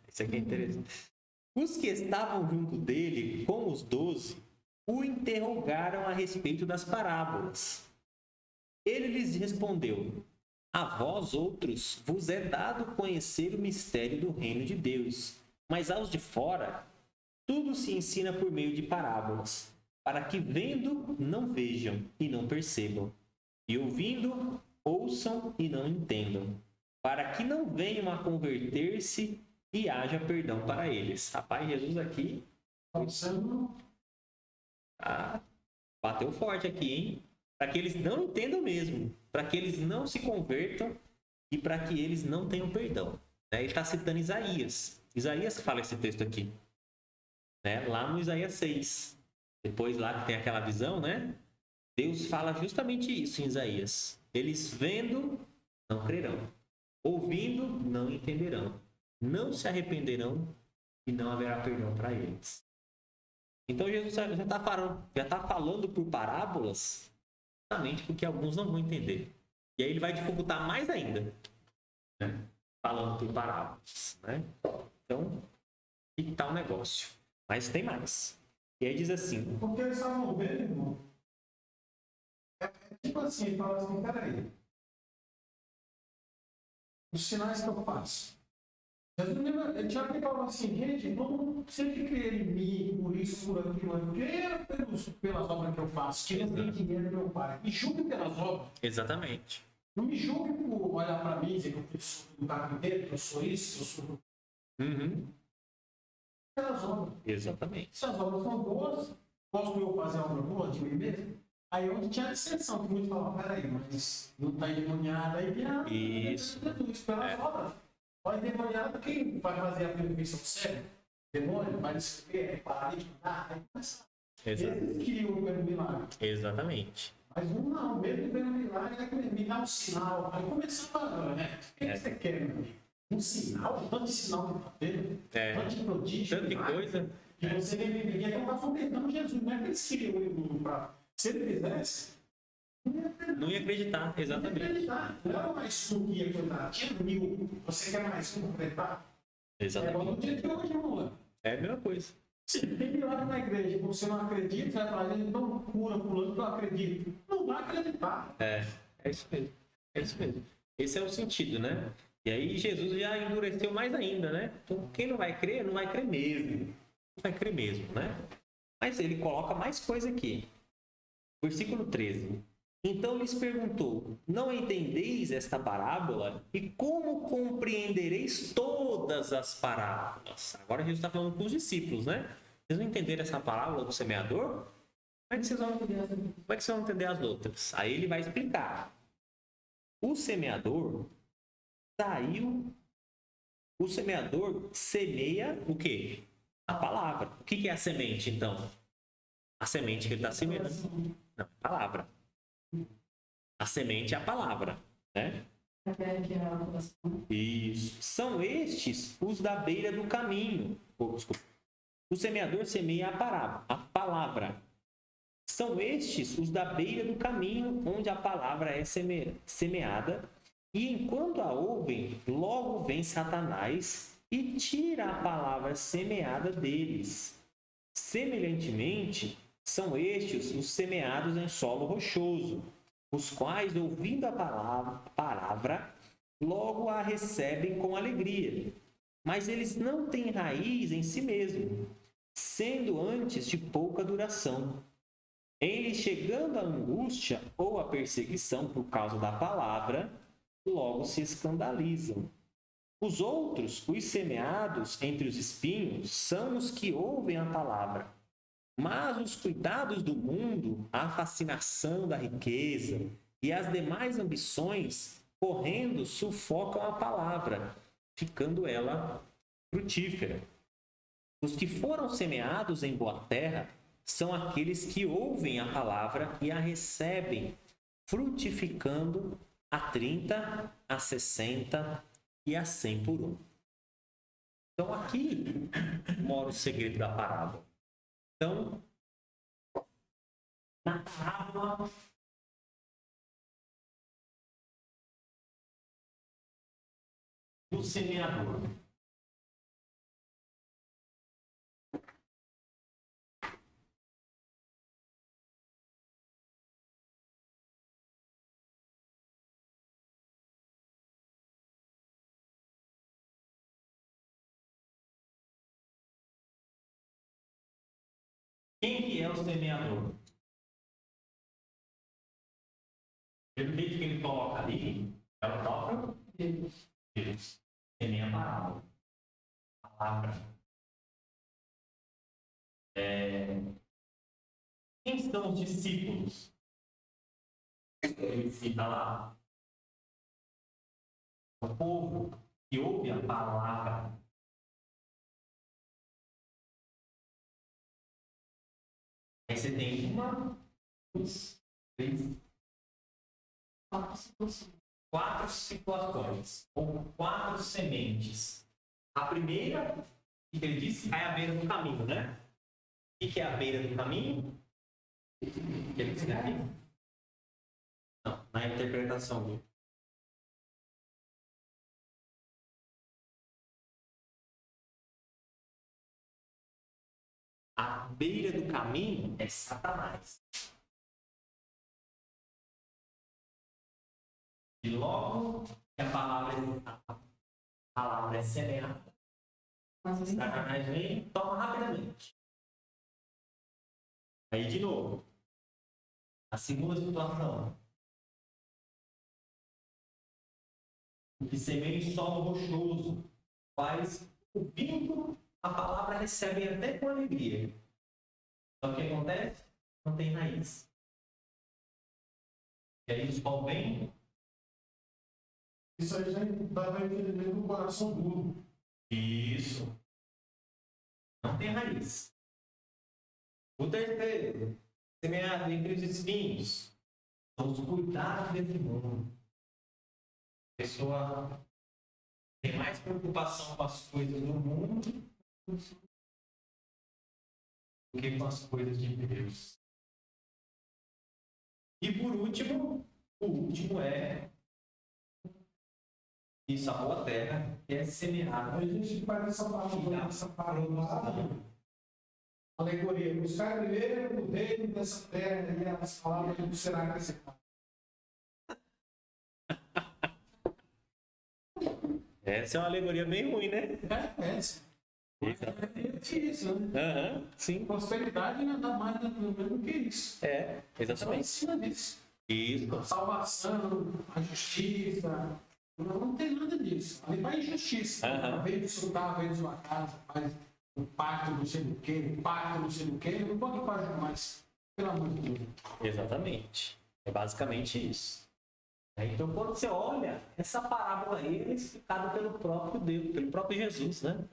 isso aqui é interessante. Os que estavam junto dele, com os 12, o interrogaram a respeito das parábolas. Ele lhes respondeu: a vós outros vos é dado conhecer o mistério do reino de Deus, mas aos de fora tudo se ensina por meio de parábolas, para que vendo não vejam e não percebam, e ouvindo ouçam e não entendam, para que não venham a converter-se e haja perdão para eles. Rapaz, Jesus aqui bateu forte aqui, hein? Para que eles não entendam mesmo, para que eles não se convertam e para que eles não tenham perdão. Ele está citando Isaías. Isaías fala esse texto aqui. Lá no Isaías 6. Depois lá que tem aquela visão, né? Deus fala justamente isso em Isaías. Eles vendo, não crerão. Ouvindo, não entenderão. Não se arrependerão e não haverá perdão para eles. Então Jesus já está falando por parábolas, justamente porque alguns não vão entender. E aí ele vai dificultar mais ainda, né? Falando por parábolas, né? Então, que tal o negócio? Mas tem mais. E aí diz assim... Porque eles estavam vendo, irmão. É tipo assim, fala assim, peraí. Os sinais que eu faço. Ele tinha que falar assim, gente, não sempre crer em mim, por isso, por aquilo, pelas obras que eu faço. Tira dinheiro do meu pai. Me julgue pelas obras. Exatamente. Não me julgue por olhar para mim e dizer que eu sou do carpinteiro, que eu sou isso, que eu sou... Pelas obras. Exatamente. Se as obras são boas, posso eu fazer a obra boa de mim mesmo? Aí é onde tinha a dissensão, que muitos falavam, peraí, mas não está endemoniado aí, viado. Isso. Pelas obras. Vai endemoniado, quem vai fazer a perfeição cega? demônio, vai descrever, é paralítico, aí começa. Exato. Eles queriam ver o milagre. Exatamente. Mas um não, mesmo vendo o milagre, me dá um sinal. Aí começava, né? O que você quer, meu amigo? Um sinal? Tanto de sinal que tá tendo, tanto de prodígio, Tanta milagre, coisa. que você nem viveria, então tá fomentando Jesus. Não é que eles queriam ir no prato. Se ele fizesse, Não ia acreditar, não ia exatamente. acreditar. Não era mais um que ia acreditar. Tinha 1000. Você quer mais um acreditar? É igual Exatamente. no dia de hoje, irmão. É a mesma coisa. Se tem milagre na igreja e você não acredita, você vai falar, então cura fulano que eu acredito. Não vai acreditar. É isso mesmo. É isso mesmo. Esse é o sentido, né? E aí Jesus já endureceu mais ainda, né? Então quem não vai crer mesmo. Não vai crer mesmo, né? Mas ele coloca mais coisa aqui. Versículo 13. Então lhes perguntou: não entendeis esta parábola? E como compreendereis todas as parábolas? Agora Jesus está falando com os discípulos, né? Vocês não entenderam essa parábola do semeador? Como é que vocês vão entender as outras? Aí ele vai explicar. O semeador semeia o quê? A palavra. O que é a semente, então? A semente que ele está semeando. Não, a palavra. A semente é a palavra, né? Isso. São estes os da beira do caminho. Desculpa. O semeador semeia a palavra. São estes os da beira do caminho, onde a palavra é semeada. E enquanto a ouvem, logo vem Satanás e tira a palavra semeada deles. Semelhantemente, são estes os semeados em solo rochoso, os quais, ouvindo a palavra, logo a recebem com alegria. Mas eles não têm raiz em si mesmos, sendo antes de pouca duração. Em lhes chegando a angústia ou a perseguição por causa da palavra, logo se escandalizam. Os outros, os semeados entre os espinhos, são os que ouvem a palavra. Mas os cuidados do mundo, a fascinação da riqueza e as demais ambições, correndo, sufocam a palavra, ficando ela frutífera. Os que foram semeados em boa terra são aqueles que ouvem a palavra e a recebem, frutificando a 30, a 60 e a 100 por um. Então aqui mora o segredo da parábola. Então, na parábola do semeador, quem que é o semeador? Pelo jeito que ele coloca ali, é o próprio Deus. Deus semeia a palavra. A palavra. Quem são os discípulos? Ele cita lá. O povo que ouve a palavra. Aí você tem uma, duas, três, quatro situações, ou 4 sementes. A primeira, que ele disse, é a beira do caminho, né? O que é a beira do caminho? Que ele ensina aqui? Não, na interpretação dele. A beira do caminho é Satanás. E logo que a palavra é semeada, Satanás vem e toma rapidamente. Aí de novo, a segunda situação. O que semeia em solo rochoso faz ouvindo a palavra, recebe até com alegria. Só que o que acontece? Não tem raiz. E aí os pau vêm. Isso aí já dá para entender do coração duro. Isso. Não tem raiz. O terceiro, semeado entre os espinhos, são os cuidados desse mundo. A pessoa tem mais preocupação com as coisas do mundo do que com as coisas de Deus. E por último, o último é isso, a boa terra, que é semeada. A gente faz essa parábola, alegoria. Buscar primeiro o reino dessa terra e as palavras do será acrescentado. Essa é uma alegoria bem ruim, né? É isso, né? Aham, sim. Prosperidade nada mais do que isso. É, Só exatamente. ensina disso. Isso. Salvação, a justiça. Não tem nada disso. Ali vai injustiça. Aham. Veio do seu carro, veio da sua casa, faz um pacto não sei do quê, um pacto não sei do quê. Não pode fazer mais. Pelo amor de Deus. Exatamente. É basicamente isso. Então, quando você olha, essa parábola aí é explicada pelo próprio Deus, pelo próprio Jesus, né?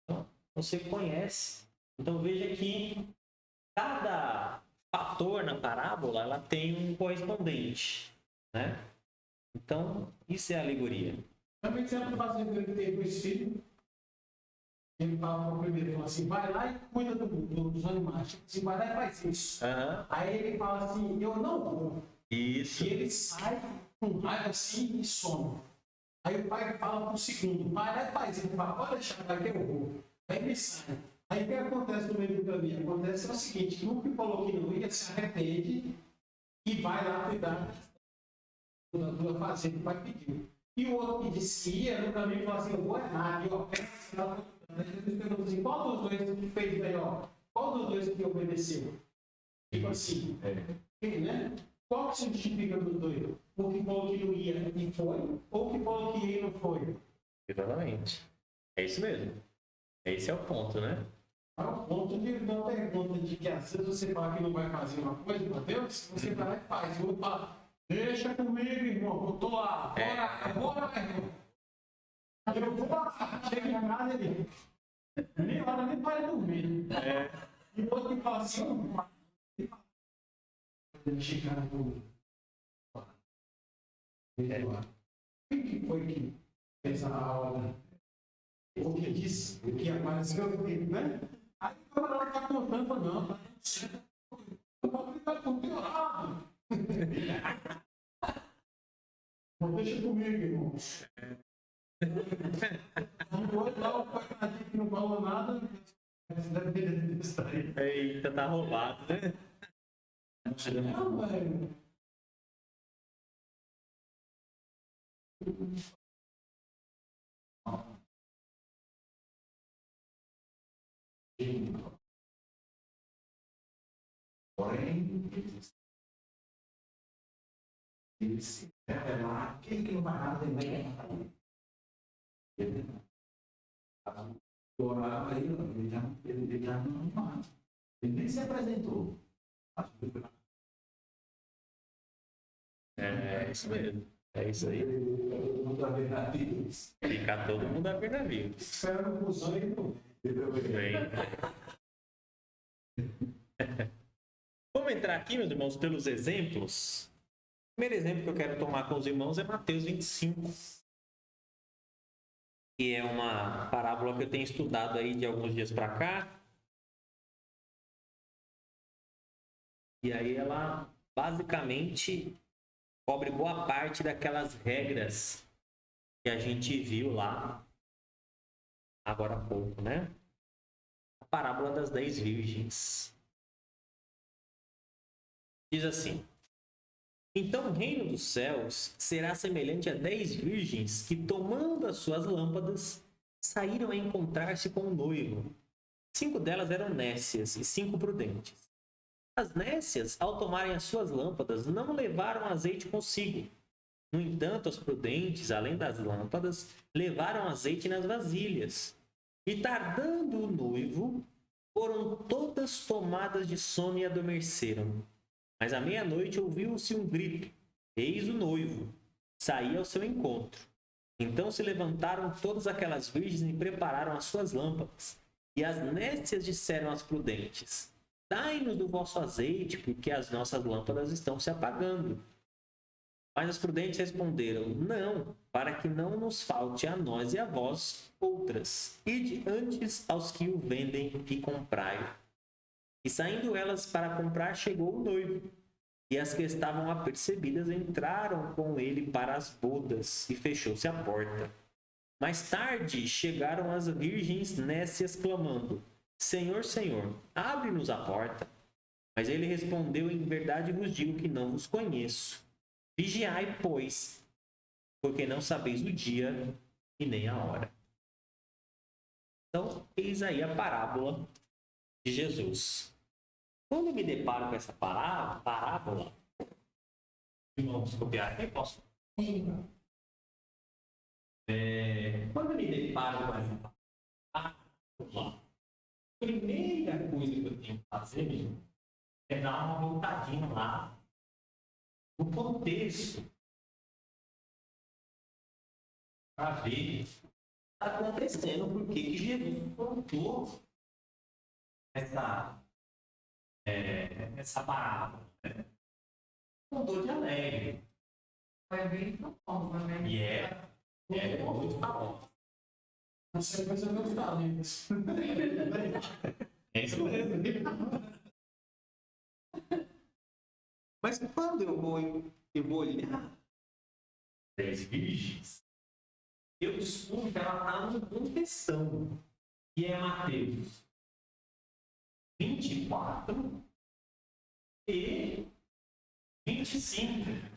Então, você conhece. Então, veja que cada fator na parábola, ela tem um correspondente, né? Então, isso é alegoria. Também sempre fazendo ele ter dois filhos. Ele fala para o primeiro, fala assim, vai lá e cuida dos animais. Tipo assim, vai lá e faz isso. Aham. Aí ele fala assim, eu não vou. Isso. E ele sai com raiva assim e some. Aí o pai fala para o segundo, vai lá e faz. Ele fala, pode deixar, vai que eu vou. Aí ele sai. Aí o que acontece no meio do caminho? Acontece o seguinte, que um que falou que não ia se arrepende e vai lá cuidar da fazenda que o pai pediu. E o outro que disse que ia, no caminho falou assim, eu vou errar. E eu apenas ele perguntou assim, qual dos dois que fez melhor? Qual dos dois que obedeceu? Tipo assim, né? Qual que se justifica dos dois? O que falou que não ia e foi, ou o que falou que ia e não foi? Exatamente. É isso mesmo. Esse é o ponto, né? Ao ponto de uma pergunta de que às vezes você fala que não vai fazer uma coisa para Deus, você vai lá e faz. Eu falo, deixa comigo, irmão, eu tô lá, bora, irmão. Eu vou lá, chega em casa ele, nem hora nem para dormir. E o outro que fala assim, chegar no. Quem que foi que fez a aula? O que disse? O que apareceu? Né? Aí o camarada está contando, fala, não, tá tudo certo. Eu vou ficar com piorado. Não deixa comigo, irmão. Depois lá o coitadinho que não falou nada, deve ter estar aí. Eita, tá roubado, né? Não, velho. Porém, ele se revelar, quem que não vai nada também? Ele orava aí, ele já não, ele nem se apresentou. É isso mesmo. É isso aí. Todo mundo a ver navios. Ficar todo mundo a ver navio. Espera no busão e não. Bem. Vamos entrar aqui, meus irmãos, pelos exemplos. O primeiro exemplo que eu quero tomar com os irmãos é Mateus 25. Que é uma parábola que eu tenho estudado aí de alguns dias para cá. E aí ela basicamente cobre boa parte daquelas regras que a gente viu lá agora há pouco, né? A parábola das 10 virgens. Diz assim: então o reino dos céus será semelhante a 10 virgens que, tomando as suas lâmpadas, saíram a encontrar-se com o noivo. 5 delas eram nécias e 5 prudentes. As nécias, ao tomarem as suas lâmpadas, não levaram azeite consigo. No entanto, as prudentes, além das lâmpadas, levaram azeite nas vasilhas. E tardando o noivo, foram todas tomadas de sono e adormeceram. Mas à meia-noite ouviu-se um grito: eis o noivo, saía ao seu encontro. Então se levantaram todas aquelas virgens e prepararam as suas lâmpadas. E as nécias disseram às prudentes: dai-nos do vosso azeite, porque as nossas lâmpadas estão se apagando. Mas as prudentes responderam: não, para que não nos falte a nós e a vós outras. Ide antes aos que o vendem e comprai. E saindo elas para comprar, chegou o noivo. E as que estavam apercebidas entraram com ele para as bodas, e fechou-se a porta. Mais tarde chegaram as virgens nécias, clamando: Senhor, Senhor, abre-nos a porta. Mas ele respondeu: em verdade vos digo que não vos conheço. Vigiai, pois, porque não sabeis o dia e nem a hora. Então, eis aí a parábola de Jesus. Quando eu me deparo com essa parábola, vamos copiar aqui, posso? Sim. Quando eu me deparo com essa parábola, a primeira coisa que eu tenho que fazer é dar uma voltadinha lá no contexto para ver o que está acontecendo, por que Jesus contou essa parábola. Né? Contou de alegre. Foi bem profundo, né? E é muito famoso. Na sequência eu vou falar isso. É isso mesmo. Mas quando eu vou olhar 10 virgens, eu descubro que ela está num contextão, que é Mateus 24 e 25.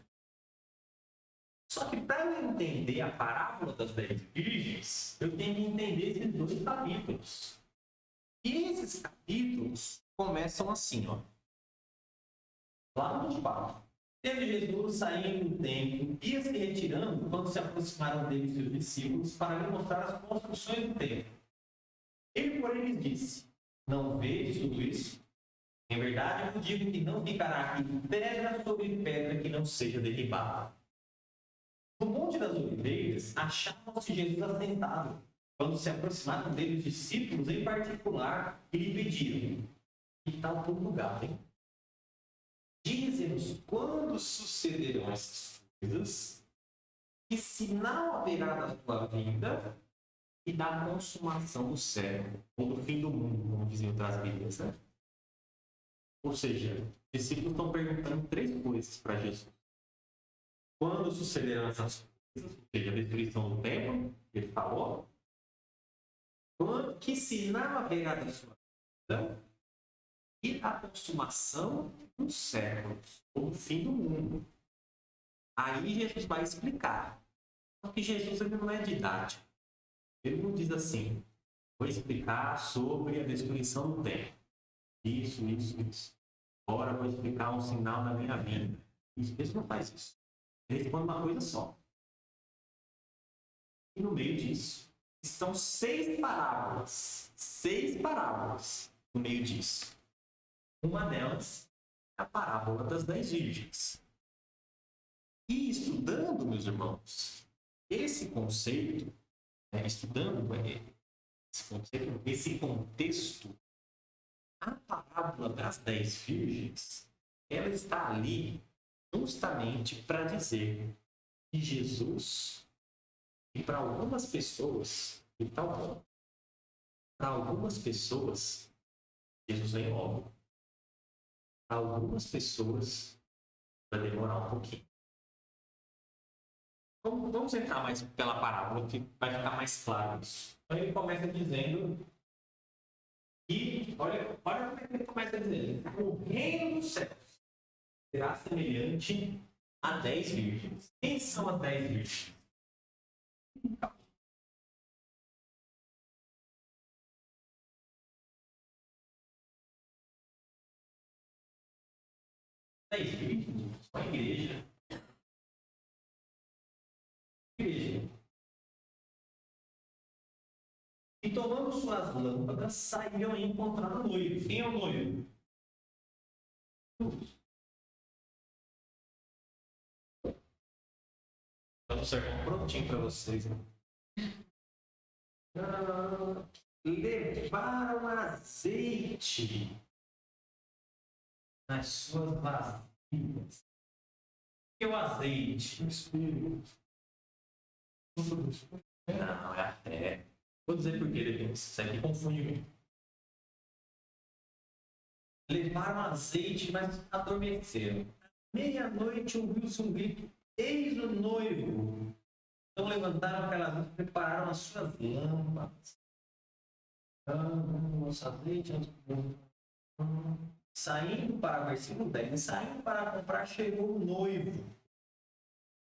Só que para eu entender a parábola das 10 virgens, eu tenho que entender esses 2 capítulos. E esses capítulos começam assim, ó. Lá no 24. Teve Jesus saindo do templo, ia se retirando quando se aproximaram dele seus discípulos para lhe mostrar as construções do templo. Ele, porém, lhes disse: não vedes tudo isso? Em verdade, eu vos digo que não ficará aqui pedra sobre pedra que não seja derribada. No Monte das Oliveiras, achavam-se Jesus assentado, quando se aproximaram dele os discípulos em particular e lhe pediram: que tal por lugar, hein? Dize-nos quando sucederão essas coisas, que sinal haverá da tua vinda e da consumação do século, ou do fim do mundo, como diziam outras Bíblias, né? Ou seja, os discípulos estão perguntando 3 coisas para Jesus. Quando sucederão essas coisas, ou seja, a destruição do templo, ele falou. Que sinal haverá da sua vida e a consumação dos séculos, ou do fim do mundo. Aí Jesus vai explicar. Só que Jesus ele não é didático. Ele não diz assim: vou explicar sobre a destruição do templo. Isso. Agora vou explicar um sinal da minha vida. Isso não faz isso. Ele responde uma coisa só. E no meio disso, estão 6 parábolas. 6 parábolas no meio disso. Uma delas é a parábola das 10 virgens. E estudando, meus irmãos, esse conceito, esse contexto, a parábola das 10 virgens, ela está ali justamente para dizer que Jesus, e para algumas pessoas, e tal bom, para algumas pessoas, Jesus vem logo. Para algumas pessoas, vai demorar um pouquinho. Vamos entrar mais pela parábola, que vai ficar mais claro isso. Então ele começa dizendo que, olha como é que ele começa dizendo: o reino dos céus será semelhante a 10 virgens. Quem são as 10 virgens? A igreja. E tomando suas lâmpadas, saíram a encontrar o noivo. Quem é o noivo? Está o sermão prontinho para vocês. levaram azeite nas suas vasilhas. O que é o azeite? O Espírito. Tudo do Espírito. Não, é a fé. Vou dizer por quê depois. Isso aqui confunde muito. Levaram azeite, mas adormeceram. Meia-noite ouviu-se um grito: eis o noivo! Então levantaram aquelas luzes e prepararam as suas lâmpadas. Nosso azeite. Saindo para, versículo 10, saindo para comprar, chegou o noivo.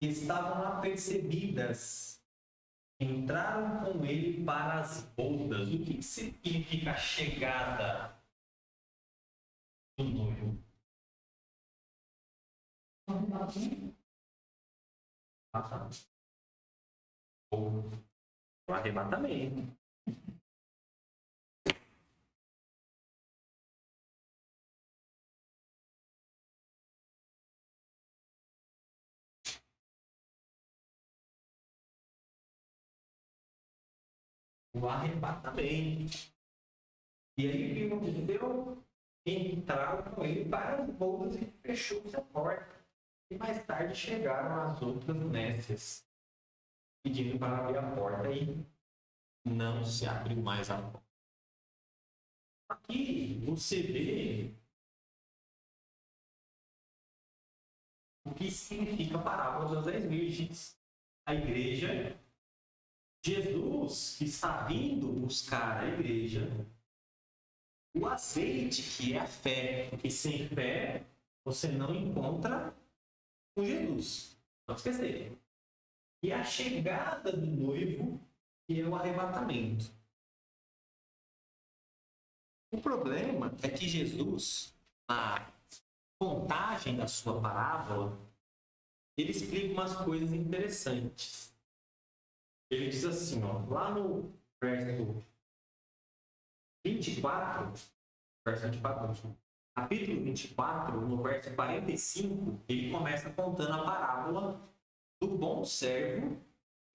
Estavam apercebidas. Entraram com ele para as bodas. O que significa a chegada do noivo? O arrebatamento. O arrebatamento. E aí o que aconteceu? Entraram com ele para as bodas e fechou-se a porta. E mais tarde chegaram as outras nécias, pedindo para abrir a porta e não se abriu mais a porta. Aqui você vê o que significa a parábola das 10 virgens. A igreja, Jesus que está vindo buscar a igreja, o azeite que é a fé, porque sem fé você não encontra com Jesus. Não esquecer. E a chegada do noivo, que é o arrebatamento. O problema é que Jesus, na contagem da sua parábola, ele explica umas coisas interessantes. Ele diz assim, ó, lá no verso 24, capítulo 24, no verso 45, ele começa contando a parábola do bom servo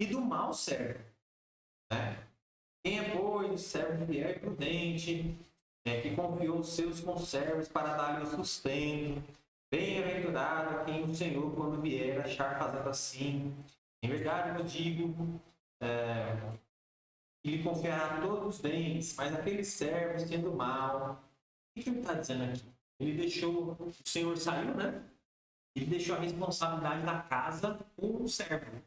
e do mau servo. Né? Quem é, pois, o servo fiel e prudente, que confiou os seus conservos para dar-lhe o sustento. Bem-aventurado quem o Senhor, quando vier, achar fazendo assim. Em verdade, eu digo, ele confiará todos os bens, mas aquele servo, sendo mau, o que ele está dizendo aqui? Ele deixou, o Senhor saiu, né? Ele deixou a responsabilidade da casa com o servo.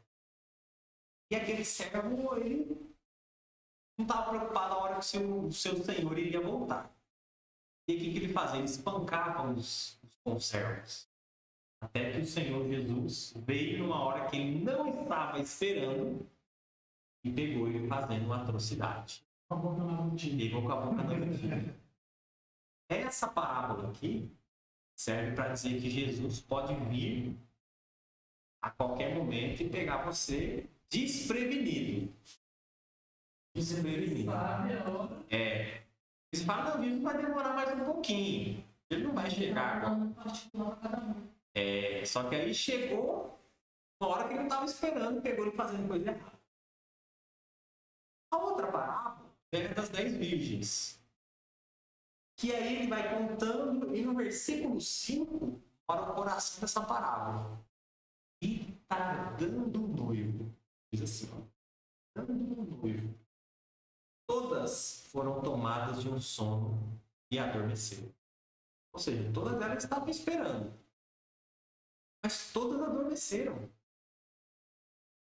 E aquele servo, ele não estava preocupado na hora que o seu senhor iria voltar. E o que ele fazia? Ele espancava os conservos. Até que o Senhor Jesus veio numa hora que ele não estava esperando e pegou ele fazendo uma atrocidade. Pegou com a boca na mentira. Essa parábola aqui serve para dizer que Jesus pode vir a qualquer momento e pegar você desprevenido. Desprevenido. Você fala, não, Jesus vai demorar mais um pouquinho. Ele não vai chegar. Só que aí chegou na hora que ele não estava esperando, pegou ele fazendo coisa errada. A outra parábola é das 10 virgens. Que aí ele vai contando, e no versículo 5, para o coração dessa parábola. E tardando o noivo. Diz assim, ó. Tardando o noivo. Todas foram tomadas de um sono e adormeceram. Ou seja, todas elas estavam esperando. Mas todas adormeceram.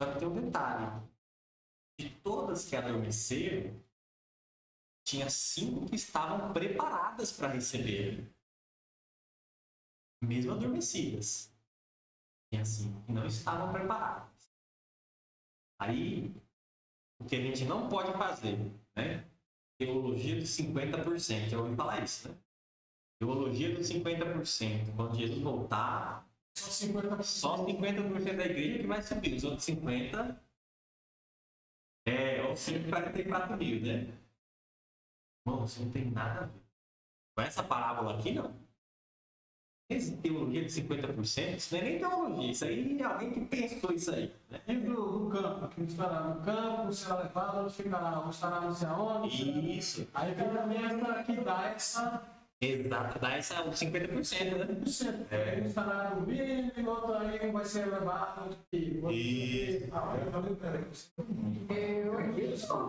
Só que tem um detalhe. De todas que adormeceram, tinha 5 que estavam preparadas para receber. Mesmo adormecidas. Tinha 5 que não estavam preparadas. Aí, o que a gente não pode fazer, né? Teologia dos 50%. Já ouvi falar isso, né? Teologia dos 50%. Quando Jesus voltar, só 50% da igreja que vai subir. Os outros 50% os 144 mil, né? Bom, isso não tem nada a ver. Com essa parábola aqui, não. Esse teologia de 50%, isso não é nem teologia, isso aí é alguém que pensou isso aí. Né? E do campo, que está no campo, será levado, onde ficará, onde estará não sei aonde. Isso. Aí vem também essa que dá essa. Exato, dá essa 50%, né? 50%. Ele estará dormindo e outro aí vai ser levado. Outro Isso. Eu falei, peraí, você Eu aqui sou.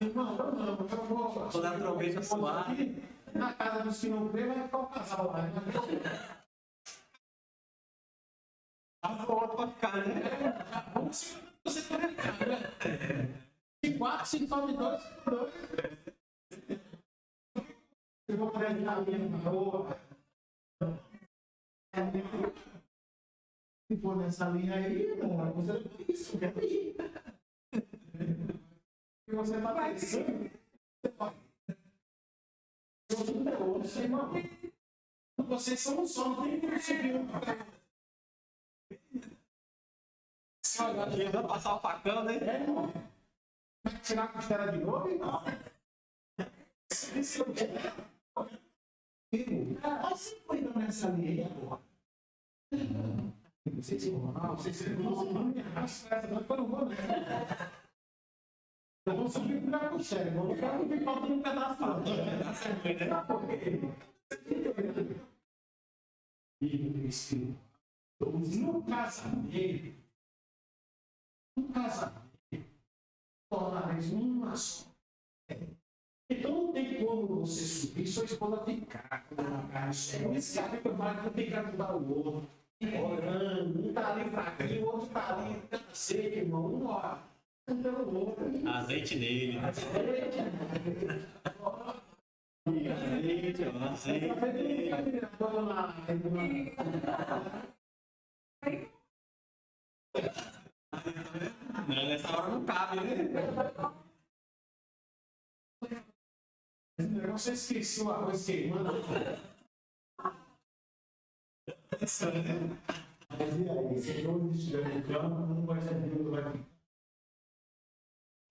eu vou. Vou dar trombeta suave. Na casa dos que não crê, vai ficar o casal lá. A foto pra ficar, né? Vamos se você conectar, né? Se 4, se sobe 2, 2. Eu vou poder a minha boa. Se for nessa linha aí, amor, você isso, quer ir. E você tá pensando. Vocês são um só, não tem como subir um. Vai passar o facão, né? Vai tirar a costela de novo? Não. Você foi nessa linha, porra. Não sei se eu vou, não. Não sei se eu vou. Não me arrasta essa, não, eu não vou, né? Eu vou subir com a costela, eu vou ficar com o falta de um pedaço. No casamento, torna-se uma só. Então não tem como você subir, sua esposa ficar com uma cara só. Esse cara que vai ter que ajudar o outro, orando, um tá ali fraquinho, o outro tá ali, seco, irmão, um ora. Então o outro. Azeite nele. Azeite, Não, nessa hora não cabe, né? Você esqueceu o arroz queimando. Mas e aí? Se não estiver no campo, não vai ser vindo daqui.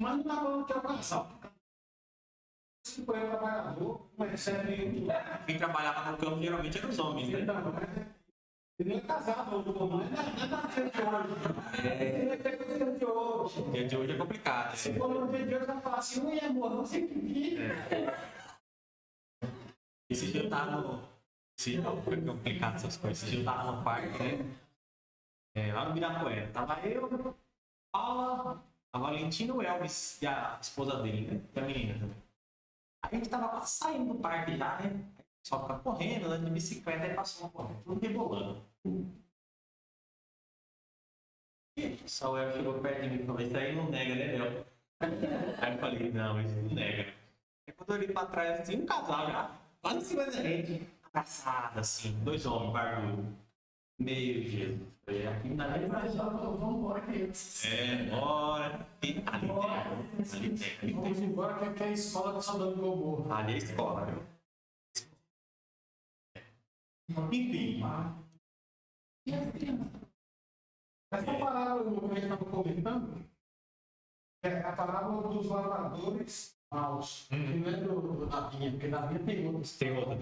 Mas não dá para ter o casal. Se for trabalhador, não recebe. Quem trabalhava no campo geralmente eram os homens, né? Ele é casado, não é da frente de hoje. Ele é frente de hoje. O dia de hoje é complicado. Se for no dia de hoje, vai falar assim: não é amor, você que vive. Esse dia eu tava no. Foi complicado essas coisas. Esse dia eu tava no parque, né? Lá no Ibirapuera. Tava eu, Paula, a Valentina e o Elvis, e a esposa dele, né? E a menina também. Aí a gente tava quase saindo do parque já, né? Só ficar correndo, andando de bicicleta e passou uma corrente, tudo rebolando. E só o Elvis chegou perto de mim e falou: isso aí não nega, né, Léo? Aí eu falei: não, isso não nega. Aí quando eu olhei pra trás, assim, um casal já, lá em cima da gente, abraçado, assim, dois homens, barbudo. Meu Jesus, aqui não dá nem pra. Vamos embora, Bora. Ali tem. Vamos embora, que é a escola de Sodoma e Gomorra. Ali é a escola, viu? Enfim. Essa parábola que a gente estava comentando é a parábola dos lavradores maus. Que não é da vinha, porque da vinha tem outros. Tem outra.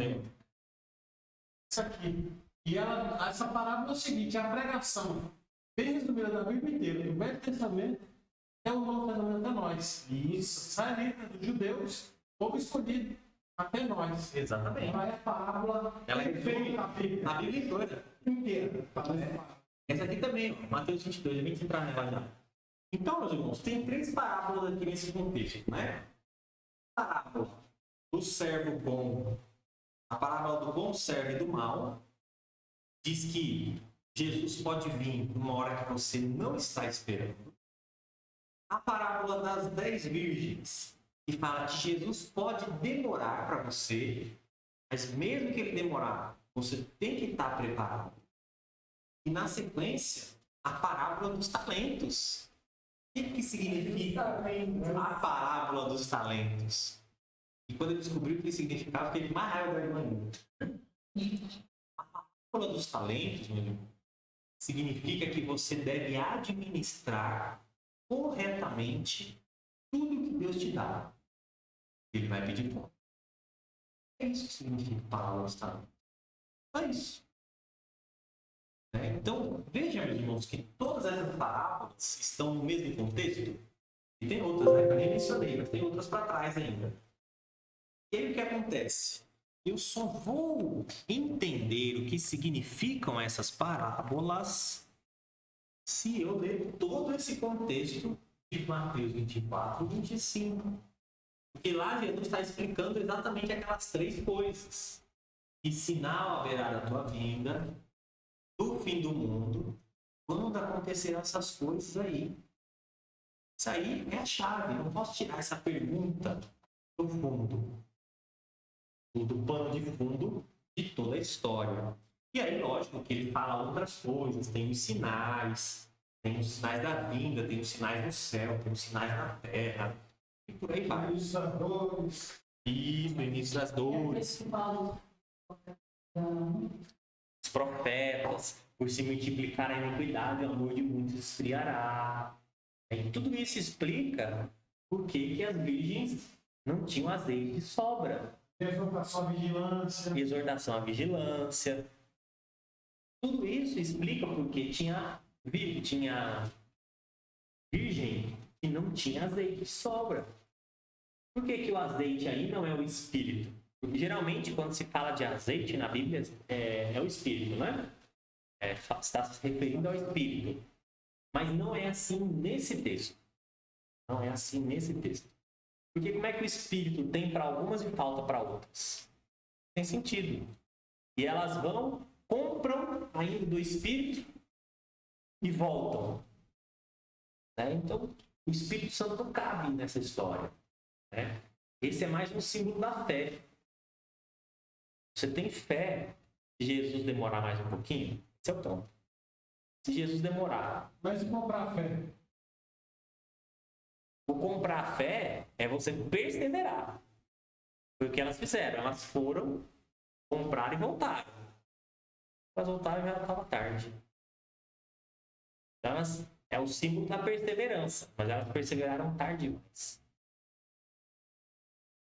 Isso aqui. E essa parábola é o seguinte: é a pregação bem resumida da Bíblia inteira, do Velho Testamento até o Novo Testamento até nós. Isso. Israelita, dos judeus, povo escolhido, até nós. Exatamente. Ela é a parábola Ela é perfeita, a Bíblia toda. inteira. Essa aqui também, ó, Mateus 22, a gente entrar nela já. Então, meus irmãos, tem três parábolas aqui nesse contexto, né? A parábola do servo bom, a parábola do bom servo e do mal, diz que Jesus pode vir numa hora que você não está esperando. A parábola das 10 virgens, que fala que Jesus pode demorar para você, mas mesmo que ele demorar, você tem que estar preparado. E na sequência, a parábola dos talentos. O que significa a parábola dos talentos? E quando eu descobri o que significava, fiquei mais raiva da irmã. A parábola dos talentos, meu irmão, significa que você deve administrar corretamente tudo que Deus te dá. Ele vai pedir conta. É isso que significa parábolas, tá? É isso. Então, veja, meus irmãos, que todas essas parábolas estão no mesmo contexto. E tem outras, né? Que eu nem mencionei, mas tem outras para trás ainda. E aí o que acontece? Eu só vou entender o que significam essas parábolas se eu ler todo esse contexto de Mateus 24 e 25. Porque lá Jesus está explicando exatamente aquelas três coisas. Que sinal haverá da tua vinda, do fim do mundo, quando acontecerão essas coisas aí. Isso aí é a chave. Eu não posso tirar essa pergunta do fundo, do pano de fundo de toda a história. E aí, lógico, que ele fala outras coisas. Tem os sinais da vinda, tem os sinais no céu, tem os sinais na terra. E por aí vai. Início das dores. Isso, o início das dores. Os profetas, por se multiplicar a iniquidade, o amor de muitos esfriará. E tudo isso explica por que as virgens não tinham azeite de sobra. Exortação à vigilância. Exortação à vigilância. Tudo isso explica porque tinha virgem que não tinha azeite de sobra. Por que o azeite aí não é o espírito? Porque geralmente quando se fala de azeite na Bíblia é o espírito, né? Está se referindo ao espírito. Mas não é assim nesse texto. Não é assim nesse texto. Porque como é que o espírito tem para algumas e falta para outras? Tem sentido. E elas vão, compram ainda do espírito e voltam. Então, o Espírito Santo não cabe nessa história. Esse é mais um símbolo da fé. Você tem fé se Jesus demorar mais um pouquinho? Esse é o ponto. Se Jesus demorar. Mas e comprar a fé? O comprar a fé é você perseverar. Foi o que elas fizeram. Elas foram, compraram e voltaram. Elas voltaram e já estava tarde. Então, é o símbolo da perseverança. Mas elas perseveraram tarde demais.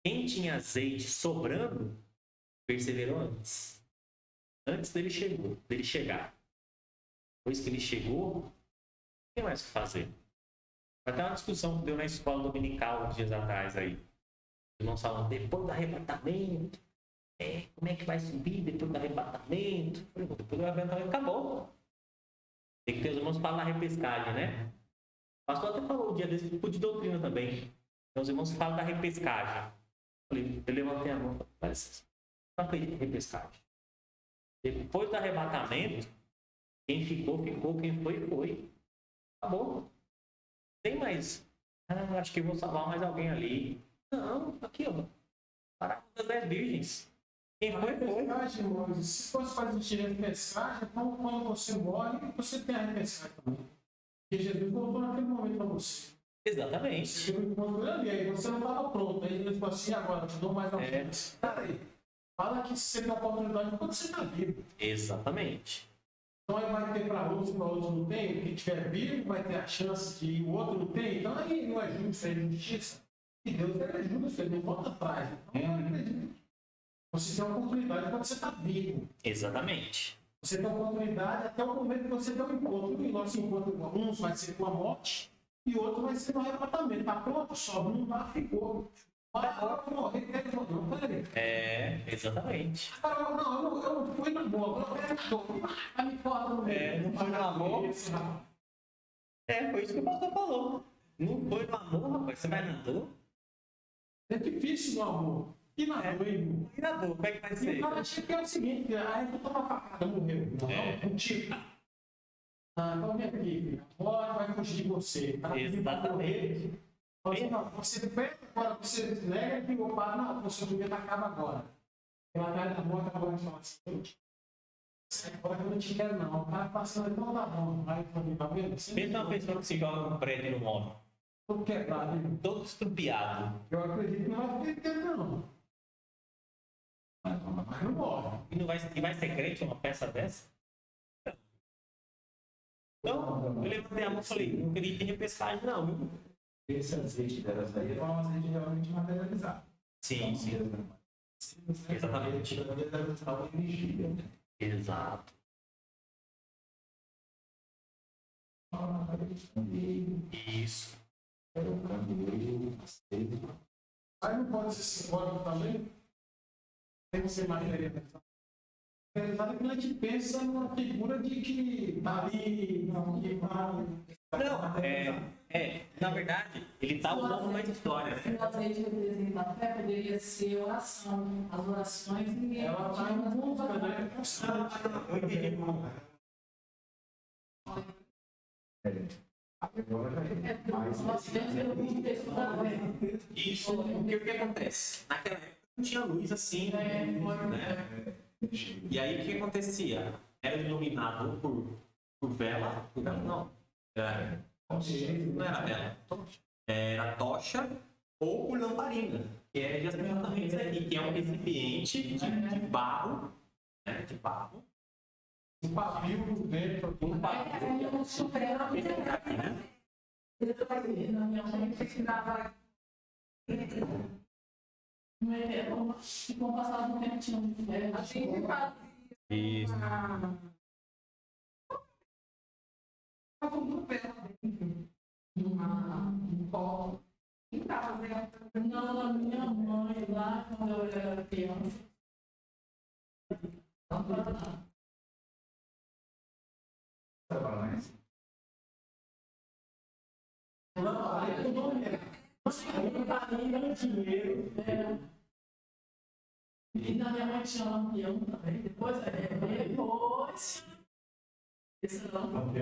Quem tinha azeite sobrando, perseverou antes. Antes dele chegar. Depois que ele chegou, não tem mais o que fazer. Até uma discussão que deu na escola dominical uns dias atrás aí. Os irmãos falam, depois do arrebatamento, como é que vai subir depois do arrebatamento? Depois do arrebatamento acabou. Tem que ter os irmãos falar na repescagem, né? O pastor até falou um dia desse tipo de doutrina também. Então os irmãos falam da repescagem. Eu levantei a mão e falei, mas não acredito em repescagem. Depois do arrebatamento, quem ficou, quem foi. Acabou. Não tem mais. Acho que eu vou salvar mais alguém ali. Não, aqui, ó. Parábola das 10 virgens. Quem foi. Pescagem, se fosse fazer tira de pescagem, então quando você morre, você tem a repescagem também. Porque Jesus voltou naquele momento para você. Exatamente. Você encontrou ali, aí você não estava pronto. Aí ele falou assim, agora, te dou mais uma chance. Peraí. Fala que você tem a oportunidade quando você está vivo. Exatamente. Então aí vai ter para outros não tem. Quem estiver vivo vai ter a chance de ir, o outro não tem. Então aí não é justo, é justiça. E Deus é justo, ele não volta atrás. Então eu acredito. Você tem a oportunidade quando você está vivo. Exatamente. Você tem a oportunidade até o momento que você tem um encontro. E nosso encontro, uns vai ser com a morte e outro vai ser no arrebatamento. Está pronto? Sobe, não dá, ficou. Agora eu morrer, não, peraí. Exatamente. Não, eu não fui na boa, agora eu quero a me corta no meio. Não foi no amor. Foi isso que o pastor falou. Não foi no amor, rapaz. Você vai na dor? É difícil no amor. E na dor, irmão? E na dor, como é que vai E ser? o cara tinha que é o seguinte, aí tu toma facada, morreu. Não, tipo. Então vem aqui, filho. Agora vai fugir de você. Exatamente. Você pega, agora você nega e o pai, não, o seu momento acaba agora. Ela cai na morte, agora fala assim, agora eu não te quero não. O cara passando, não dá bom. Aí tá vendo? Pensa uma pessoa que se joga no prédio e não morre. Todo quebrado, hein? Todo estrupiado. Eu acredito que não vai ter tempo, não. Mas não morre. E vai ser crente uma peça dessa? Então, eu levantei a mão e falei, não acredito em repescagem, não, viu? Esse azeite delas aí é um azeite realmente materializado. Sim. Exatamente. Exato. Isso. Aí não pode ser simbólico também? Tem que ser materializado. Materializado é que a gente pensa numa figura de que tá ali, que vai. Não, na verdade, ele está usando uma história, né? O azeite representa a fé, poderia ser oração. As orações, ninguém Ela tá em música, né? Eu entendi como. Isso, porque o que acontece? Naquela época não tinha luz assim, né? E aí o que acontecia? Era iluminado por vela, não, não era vela, era tocha ou por lamparina, que é exatamente isso aqui, que é um recipiente de barro, né? De barro. Um pavio dentro. Um barro. Esse aqui, né? Na minha mãe precisava. Com o passar do tempo tinha um fé. A gente fazia. Isso. Um pó. Não, na minha mãe, lá quando eu era criança. Dinheiro. E na minha mãe tinha lampião também. Depois, esse lampião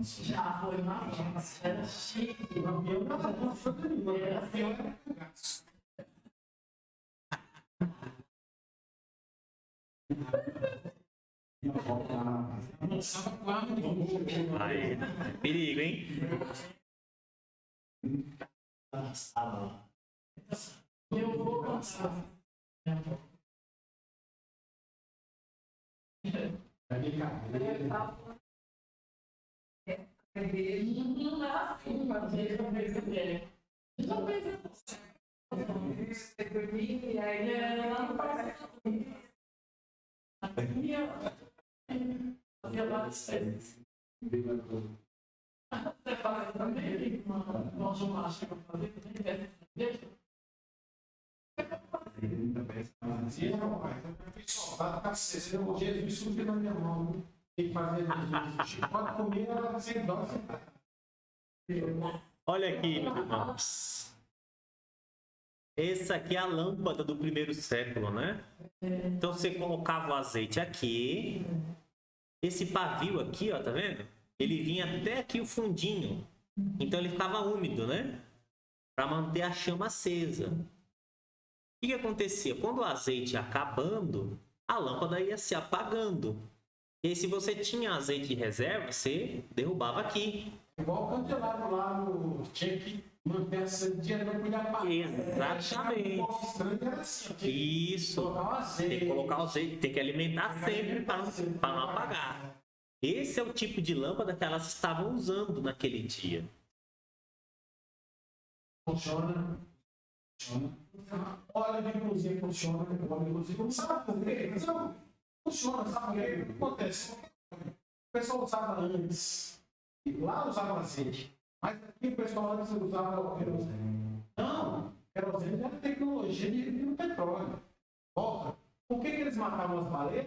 já foi uma vez. Era chique. Lampião não era construção nenhuma. Era Lampião era cagaço. Lançava com arma de fogo. Aí, perigo, hein? Eu vou cansar. Você faz também, uma churrasco para fazer também, Jesus subiu na minha mão. Tem que fazer Jesus. Pode comer, ela sem dose. Olha aqui, meus irmãos. Essa aqui é a lâmpada do primeiro século, né? Então você colocava o azeite aqui. Esse pavio aqui, ó, tá vendo? Ele vinha até aqui o fundinho. Então ele ficava úmido, né? Para manter a chama acesa. O que acontecia? Quando o azeite ia acabando, a lâmpada ia se apagando. E aí, se você tinha azeite em reserva, você derrubava aqui. Igual o candelabro lá, tinha que manter essa dia não podia apagar. Exatamente. Era assim, Isso. Tem que colocar o azeite, tem que alimentar sempre para não apagar. Esse é o tipo de lâmpada que elas estavam usando naquele dia. Funciona. Óleo de cozinha funciona. Óleo de cozinha não sabe por quê? Funciona, sabe por quê? O que acontece? O pessoal usava antes. E lá usava azeite. Mas aqui o pessoal antes usava querosene. Não, querosene era tecnologia de petróleo. Volta. Por que eles matavam as baleias?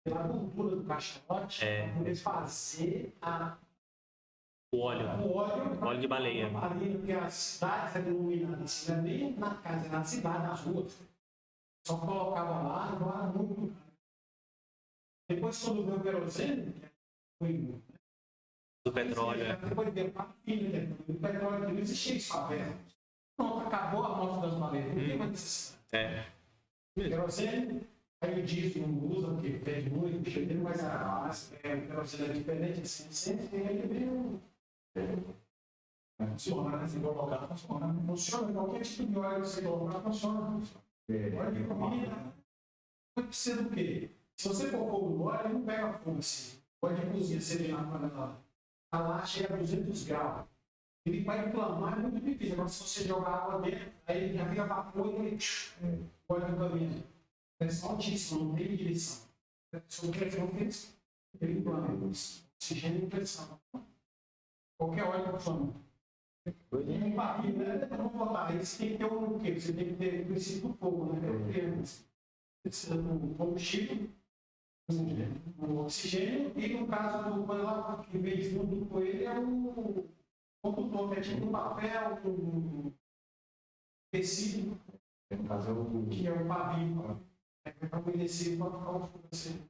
Pela cultura do cachalote, para poder fazer o óleo de baleia. Porque as cidades eram iluminadas, não era nem na casa, era na cidade, nas ruas. Só colocava lá, agora era muito. Depois, quando veio o querosene, foi do petróleo. Depois veio para filha, o petróleo não existia isso, favela. Pronto, acabou a morte das baleias, não tem mais necessidade. Querosene. Aí o diesel não usa, porque pede muito, cheio, mas o querosene é diferente, assim, sempre tem ele meio. Funciona, né? Se colocar, funciona. Funciona, qualquer tipo de óleo que você colocar, funciona. Óleo de comida. Precisa do quê? Se você for pôr no óleo, não pega fogo assim. Óleo de cozinha, você vê na panela. A lá chega a 200 graus. Ele vai inflamar, é muito difícil. Agora, se você jogar água dentro, aí ele já vira vapor e ele pode caminhar. Pressão altíssima, não tem direção. Se o pressão tem, ele inflama. Oxigênio e pressão. Qualquer óleo inflama. Um barril, né? Vamos botar. Aí você tem que ter o quê? Você tem que ter o princípio do fogo, né? Precisa do combustível, o oxigênio, e no caso do panela, que veio junto com ele, é o condutor, que é tipo um papel, um tecido, No caso, que é o pavio, para umedecer, para ficar o fogo assim.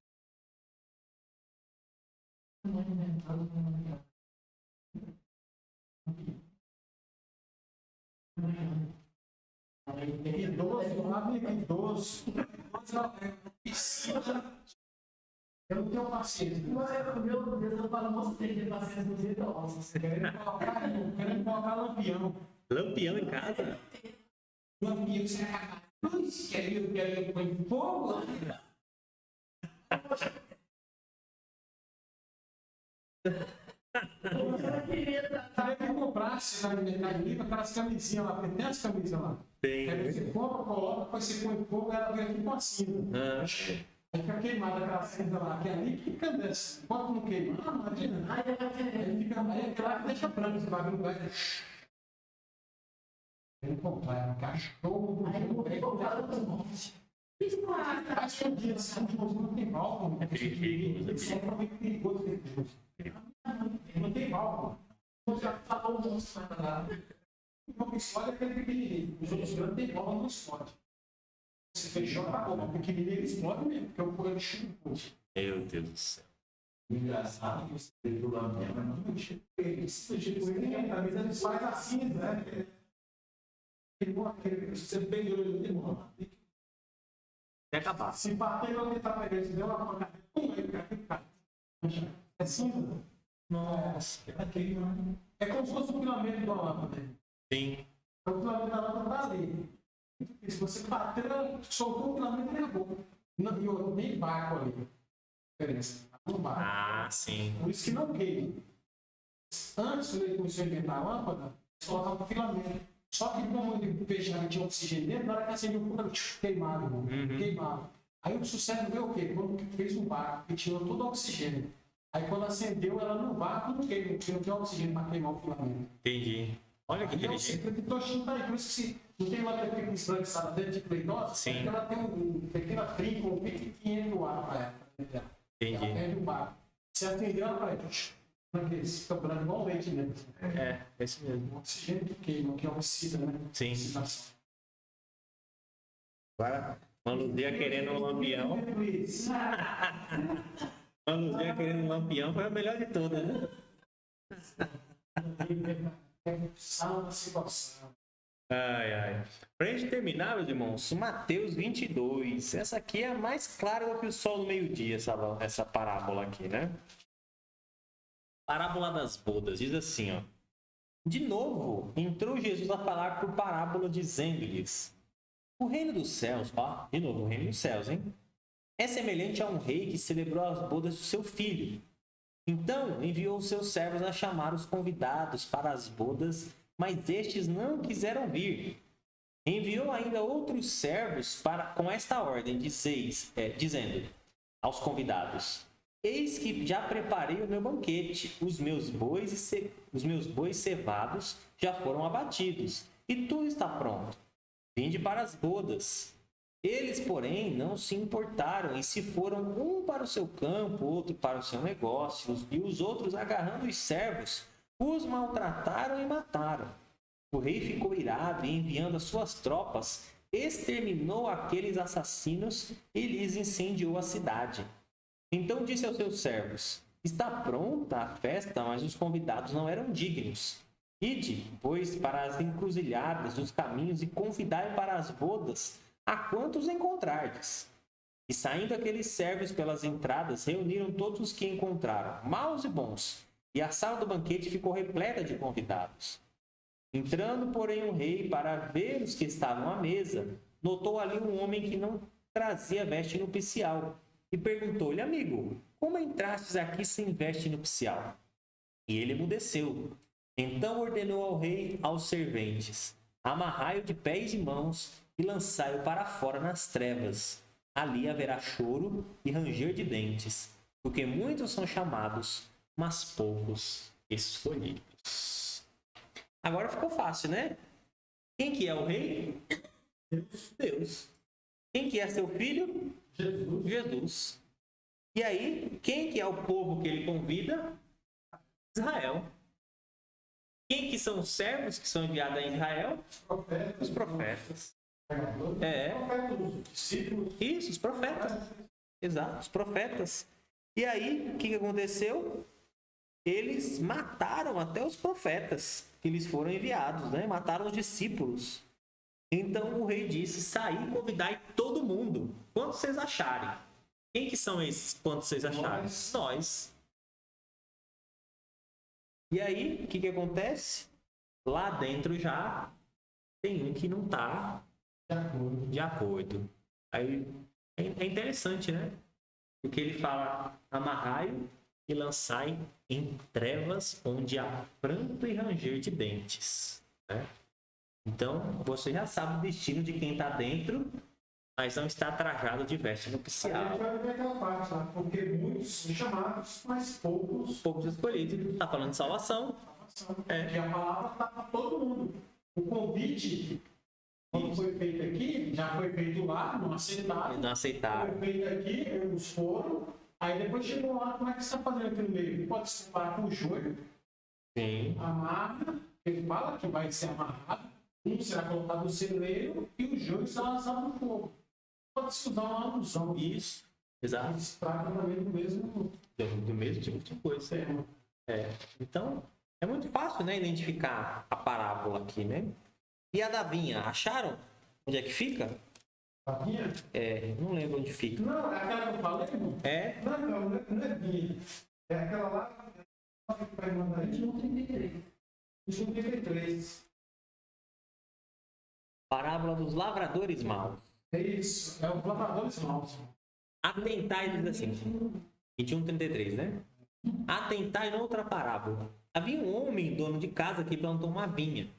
Idoso, lá idoso. Piscina. Eu não tenho paciência. Meu Deus, eu falo, mostrei de paciência dos idosos. Querendo colocar lampião. Lampião em casa? Lampião, você acaba. Quer põe fogo? Sabe que comprasse na Mercado Livre aquelas camisinhas lá, tem as camisas lá. Tem. Aí você compra, coloca, depois você põe fogo e ela vem aqui com a cinza. Aí fica queimada aquela cinza lá, que ali fica dessa. Enquanto não queima, não adianta. Aí fica, aí aquela que deixa branco, você vai ver o lugar. Ele comprar, um cachorro do jeito que faz que um dia assim, não tem válvula. Isso é realmente perigoso. Não tem válvula. Você já falou um monstro lá. Não explode aquele pequenininho. Os outros grandes tem válvula, não explode. Se fechou, acabou. Mas o pequenininho ele explode mesmo, porque o fogo é chuva. Meu Deus do céu. engraçado que você teve do lampião, mas não Substituir ninguém, às vezes eles fazem assim, né? Você pegou ele de novo. Quer acabar. Se bater, eu vou tentar pegar ele, deu uma pancada. É cinza. Nossa. É como se fosse o filamento de uma lâmpada. Sim. O filamento da lâmpada está ali. Se você bater, soltou o filamento e acabou. E outro, nem barco ali. Diferença. Não barco. Ah, sim. Por isso que não queima. Antes, quando ele começou a inventar a lâmpada, eles colocavam um filamento. Só que como ele fechava e tinha oxigênio dentro, na hora que acendia o fogo, queimava. Queimava. Aí o sucesso veio o quê? Quando fez um barco que tirou todo o oxigênio. Aí quando acendeu, ela no vácuo não queima, porque não tem oxigênio para queimar o filamento. Entendi. Olha que Aí é o inteligente. segredo de Toshin tá aí. Por isso que não tem lá que fica esbranquiçada dentro de pleitosa, Sim. porque ela tem um pequena trinca, um pique do ar para ela. Entendi. Ela perde o barco. Se acendeu, ela vai. Fica branco igual leite dentro. É isso mesmo. O oxigênio que queima, que oxida, né? Sim. Oxidação. Agora, uma Luzia querendo um lampião. Uma Luzia querendo um lampião foi a melhor de todas, né? Salva a situação. Ai, ai. Pra gente terminar, meus irmãos, Mateus 22. Essa aqui é a mais clara do que o sol do meio-dia, essa parábola aqui, né? Parábola das bodas. Diz assim, ó. De novo, entrou Jesus a falar por parábola, dizendo-lhes: o reino dos céus, ó, de novo, o reino dos céus, hein? É semelhante a um rei que celebrou as bodas do seu filho. Então enviou os seus servos a chamar os convidados para as bodas, mas estes não quiseram vir. Enviou ainda outros servos com esta ordem, dizendo aos convidados: eis que já preparei o meu banquete, os meus bois cevados já foram abatidos, e tudo está pronto. Vinde para as bodas. Eles, porém, não se importaram e se foram um para o seu campo, outro para o seu negócio, e os outros, agarrando os servos, os maltrataram e mataram. O rei ficou irado e, enviando as suas tropas, exterminou aqueles assassinos e lhes incendiou a cidade. Então disse aos seus servos: está pronta a festa, mas os convidados não eram dignos. Ide, pois, para as encruzilhadas dos caminhos e convidai para as bodas a quantos encontrardes. E saindo aqueles servos pelas entradas, reuniram todos os que encontraram, maus e bons, e a sala do banquete ficou repleta de convidados. Entrando, porém, o rei para ver os que estavam à mesa, notou ali um homem que não trazia veste nupcial, e perguntou-lhe: amigo, como entrastes aqui sem veste nupcial? E ele emudeceu. Então ordenou ao rei aos serventes: amarrai-o de pés e mãos e lançai-o para fora nas trevas. Ali haverá choro e ranger de dentes, porque muitos são chamados, mas poucos escolhidos. Agora ficou fácil, né? Quem que é o rei? Deus. Quem que é seu filho? Jesus. E aí, quem que é o povo que ele convida? Israel. Quem que são os servos que são enviados a Israel? Os profetas. Isso, os profetas. Exato, os profetas. E aí, o que aconteceu? Eles mataram até os profetas que lhes foram enviados, né? Mataram os discípulos. Então o rei disse: saí e convidai todo mundo. Quantos vocês acharem? Quem que são esses? Quantos vocês acharem? Nós. E aí, o que acontece? Lá dentro já tem um que não está de acordo. Aí é interessante, né? Porque ele fala: amarrai-o e lançai em trevas onde há pranto e ranger de dentes. Né? Então, você já sabe o destino de quem está dentro, mas não está trajado de veste nupcial. A gente vai ver aquela parte lá, porque muitos são chamados, mas poucos escolhidos. Está falando de salvação. Porque a palavra está para todo mundo. O convite, quando foi feito aqui, já foi feito lá, não aceitaram. Eles não aceitaram. Foi feito aqui, eles foram. Aí depois chegou lá, como é que você está fazendo aqui no meio? Pode se separar com o joio. Sim. Amarra, ele fala que vai ser amarrado. Um será colocado no celeiro e o joio será lançado no fogo. Pode-se usar uma alusão. Isso. Exato. Se trata também do mesmo tipo de coisa. Então, é muito fácil, né, identificar a parábola aqui, né? E a da vinha, acharam? Onde é que fica? A vinha? Não lembro onde fica. Não, é aquela que eu falei, irmão. Não é vinha. É aquela lá que vai mandar aí. 21:33. Parábola dos lavradores maus. É isso, é os lavradores maus. Atentai, diz assim, 21:33, né? Atentai noutra parábola. Havia um homem, dono de casa, que plantou uma vinha.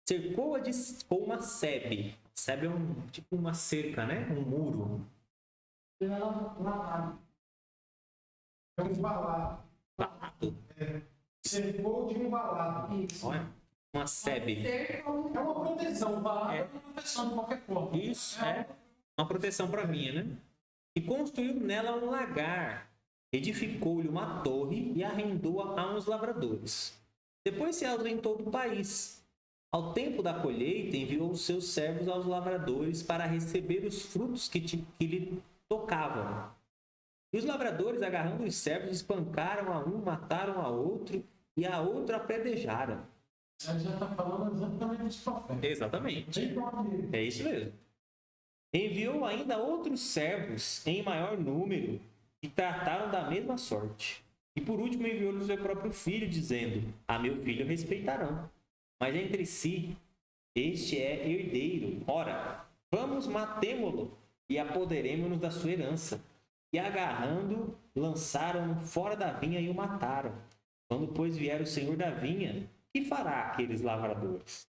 Cercou-a com uma sebe. Sebe é tipo uma cerca, né? Um muro. É um valado. Valado? Cercou de um valado. Isso. Olha, uma sebe. É uma proteção, valado é uma proteção de qualquer forma. Isso, uma proteção para a vinha, né? E construiu nela um lagar. Edificou-lhe uma torre e arrendou-a a uns lavradores. Depois se ausentou do país. Ao tempo da colheita, enviou os seus servos aos lavradores para receber os frutos que lhe tocavam. E os lavradores, agarrando os servos, espancaram a um, mataram a outro e a outro apedrejaram. Você já está falando exatamente dos profetas. Exatamente. É isso mesmo. Enviou ainda outros servos em maior número e trataram da mesma sorte. E por último enviou-lhe o seu próprio filho, dizendo: a meu filho respeitarão. Mas entre si, este é herdeiro. Ora, vamos matemo-lo e apoderemo-nos da sua herança. E agarrando, lançaram-no fora da vinha e o mataram. Quando, pois, vier o senhor da vinha, que fará aqueles lavradores?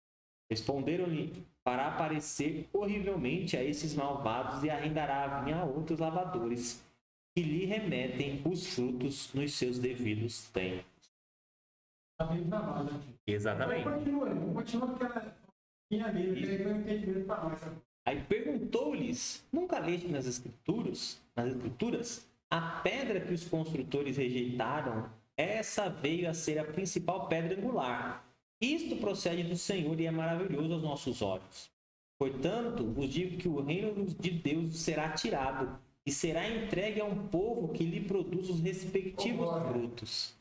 Responderam-lhe: fará aparecer horrivelmente a esses malvados e arrendará a vinha a outros lavradores, que lhe remetem os frutos nos seus devidos tempos. Está bem trabalho aqui. Exatamente. Continua porque ela tinha ali, que aí foi um entendimento para nós. Aí perguntou-lhes: nunca leste nas escrituras, a pedra que os construtores rejeitaram, essa veio a ser a principal pedra angular. Isto procede do Senhor e é maravilhoso aos nossos olhos. Portanto, vos digo que o reino de Deus será tirado e será entregue a um povo que lhe produz os respectivos frutos.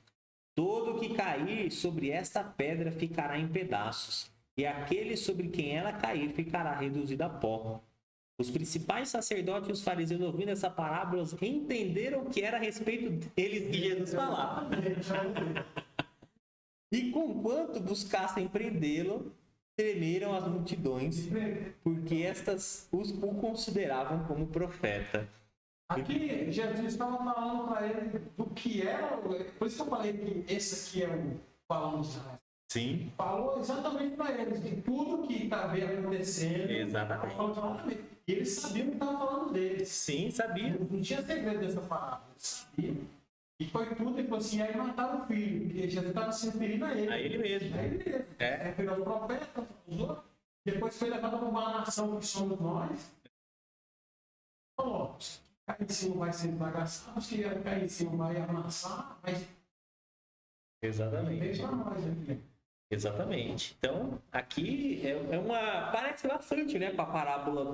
Todo o que cair sobre esta pedra ficará em pedaços, e aquele sobre quem ela cair ficará reduzido a pó. Os principais sacerdotes e os fariseus, ouvindo essa parábola, entenderam que era a respeito deles que Jesus falava. E conquanto buscassem prendê-lo, tremeram as multidões, porque estas o consideravam como profeta. Aqui, Jesus estava falando para ele do que era, por isso que eu falei que esse aqui é o falando de Israel. Sim, Falou exatamente para eles de tudo que estava acontecendo. exatamente. Falou exatamente. E eles sabiam que estava falando deles. Sim, sabia. Não tinha segredo dessa palavra. Eles sabiam. E foi tudo, e falou assim, aí mataram o filho, porque Jesus estava se referindo a ele. A ele mesmo. A ele mesmo. É. Referiu aos profetas, usou. Depois foi levado para uma nação que somos nós. Falou, se cair em cima vai ser bagaçado, se cair em cima vai amassar, mas veio Exatamente. para nós aqui. Exatamente. Então, aqui é uma. Parece bastante, né? Com a parábola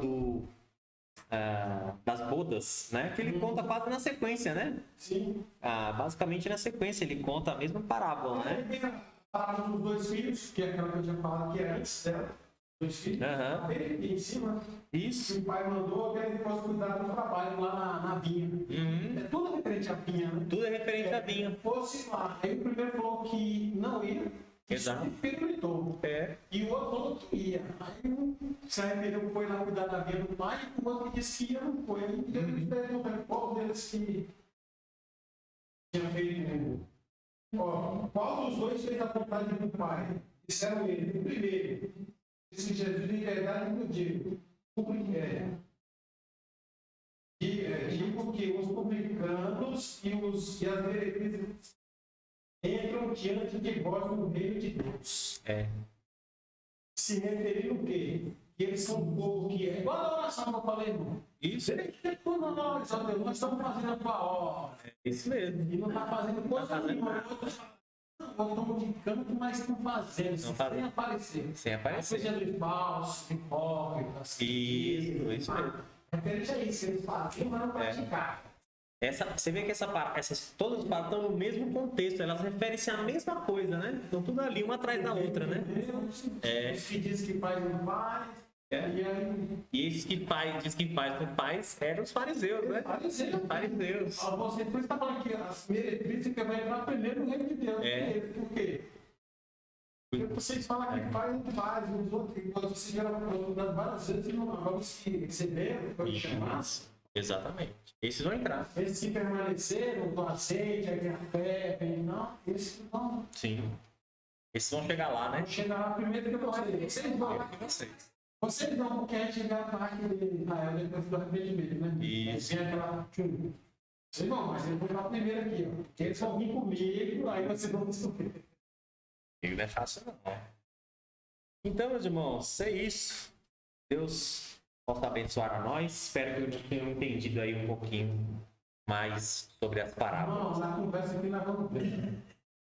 das bodas, né? Que ele conta quase na sequência, né? Sim. Basicamente na sequência, ele conta a mesma parábola, né? Aí tem a parábola dos dois filhos, que é aquela que eu já falei que é antes dela. Dois filhos. Aham. Ele em cima. Isso. Que o pai mandou que ele fosse cuidar do trabalho lá na vinha. Uhum. É tudo referente à vinha, né? Tudo é referente à vinha. Fosse lá. Aí o primeiro falou que não ia. Exato. E perguntou. É. E o outro falou que ia. Aí um se arrependeu, foi lá cuidar da vinha do pai, e o outro que disse que ia, não foi. Aí ele perguntou qual deles que tinha feito. Ó, qual dos dois fez a vontade do pai? Disseram ele, o primeiro. Disse Jesus, de verdade, eu digo. Digo que os publicanos e as meretrizes entram diante de vós no reino de Deus. É. Se referindo o quê? Que eles são um povo que é. Igual a oração que eu falei, irmão. Isso. Quando nós estamos fazendo a tua obra. Isso mesmo. E não está fazendo coisa Tá fazendo nenhuma. Ou estão de campo, mas estão fazendo, sem fazendo. aparecer. Sem aparecer. Seja dos falsos, hipócritas. Isso mesmo. Referente a isso, eles fazem, mas não praticar. Você vê que todas estão no mesmo contexto, elas referem-se à mesma coisa, né? Estão tudo ali, uma atrás da outra, né? É. Os que diz que faz, não faz. É. E aí, E esses que diz que faz, não faz, eram os fariseus, né? Fariseus. Você está falando que as meretrizes que vai entrar primeiro no reino de Deus. É. Por quê? Porque vocês falam que faz, não faz, os outros, quando vocês já oportunidade várias vezes, e não vamos que receberam, foi chamado. Exatamente. Esses vão entrar. Esses que permaneceram, do azeite, aí vem a fé, vem não, esses não. Sim. Esses vão chegar lá, né? Vão chegar lá primeiro que vocês. Vocês não, porque a gente vê a parte de Israel depois do arrependimento, né? Isso. Aí vem aquela. Vocês vão, mas eu vou dar primeiro aqui, ó. Porque eles vão vir comigo, aí vocês vão descobrir. Não é fácil, não. Então, meus irmãos, é isso. Deus possa abençoar a nós. Espero que eu tenha entendido aí um pouquinho mais sobre as parábolas. Não, na conversa aqui nós vamos ver.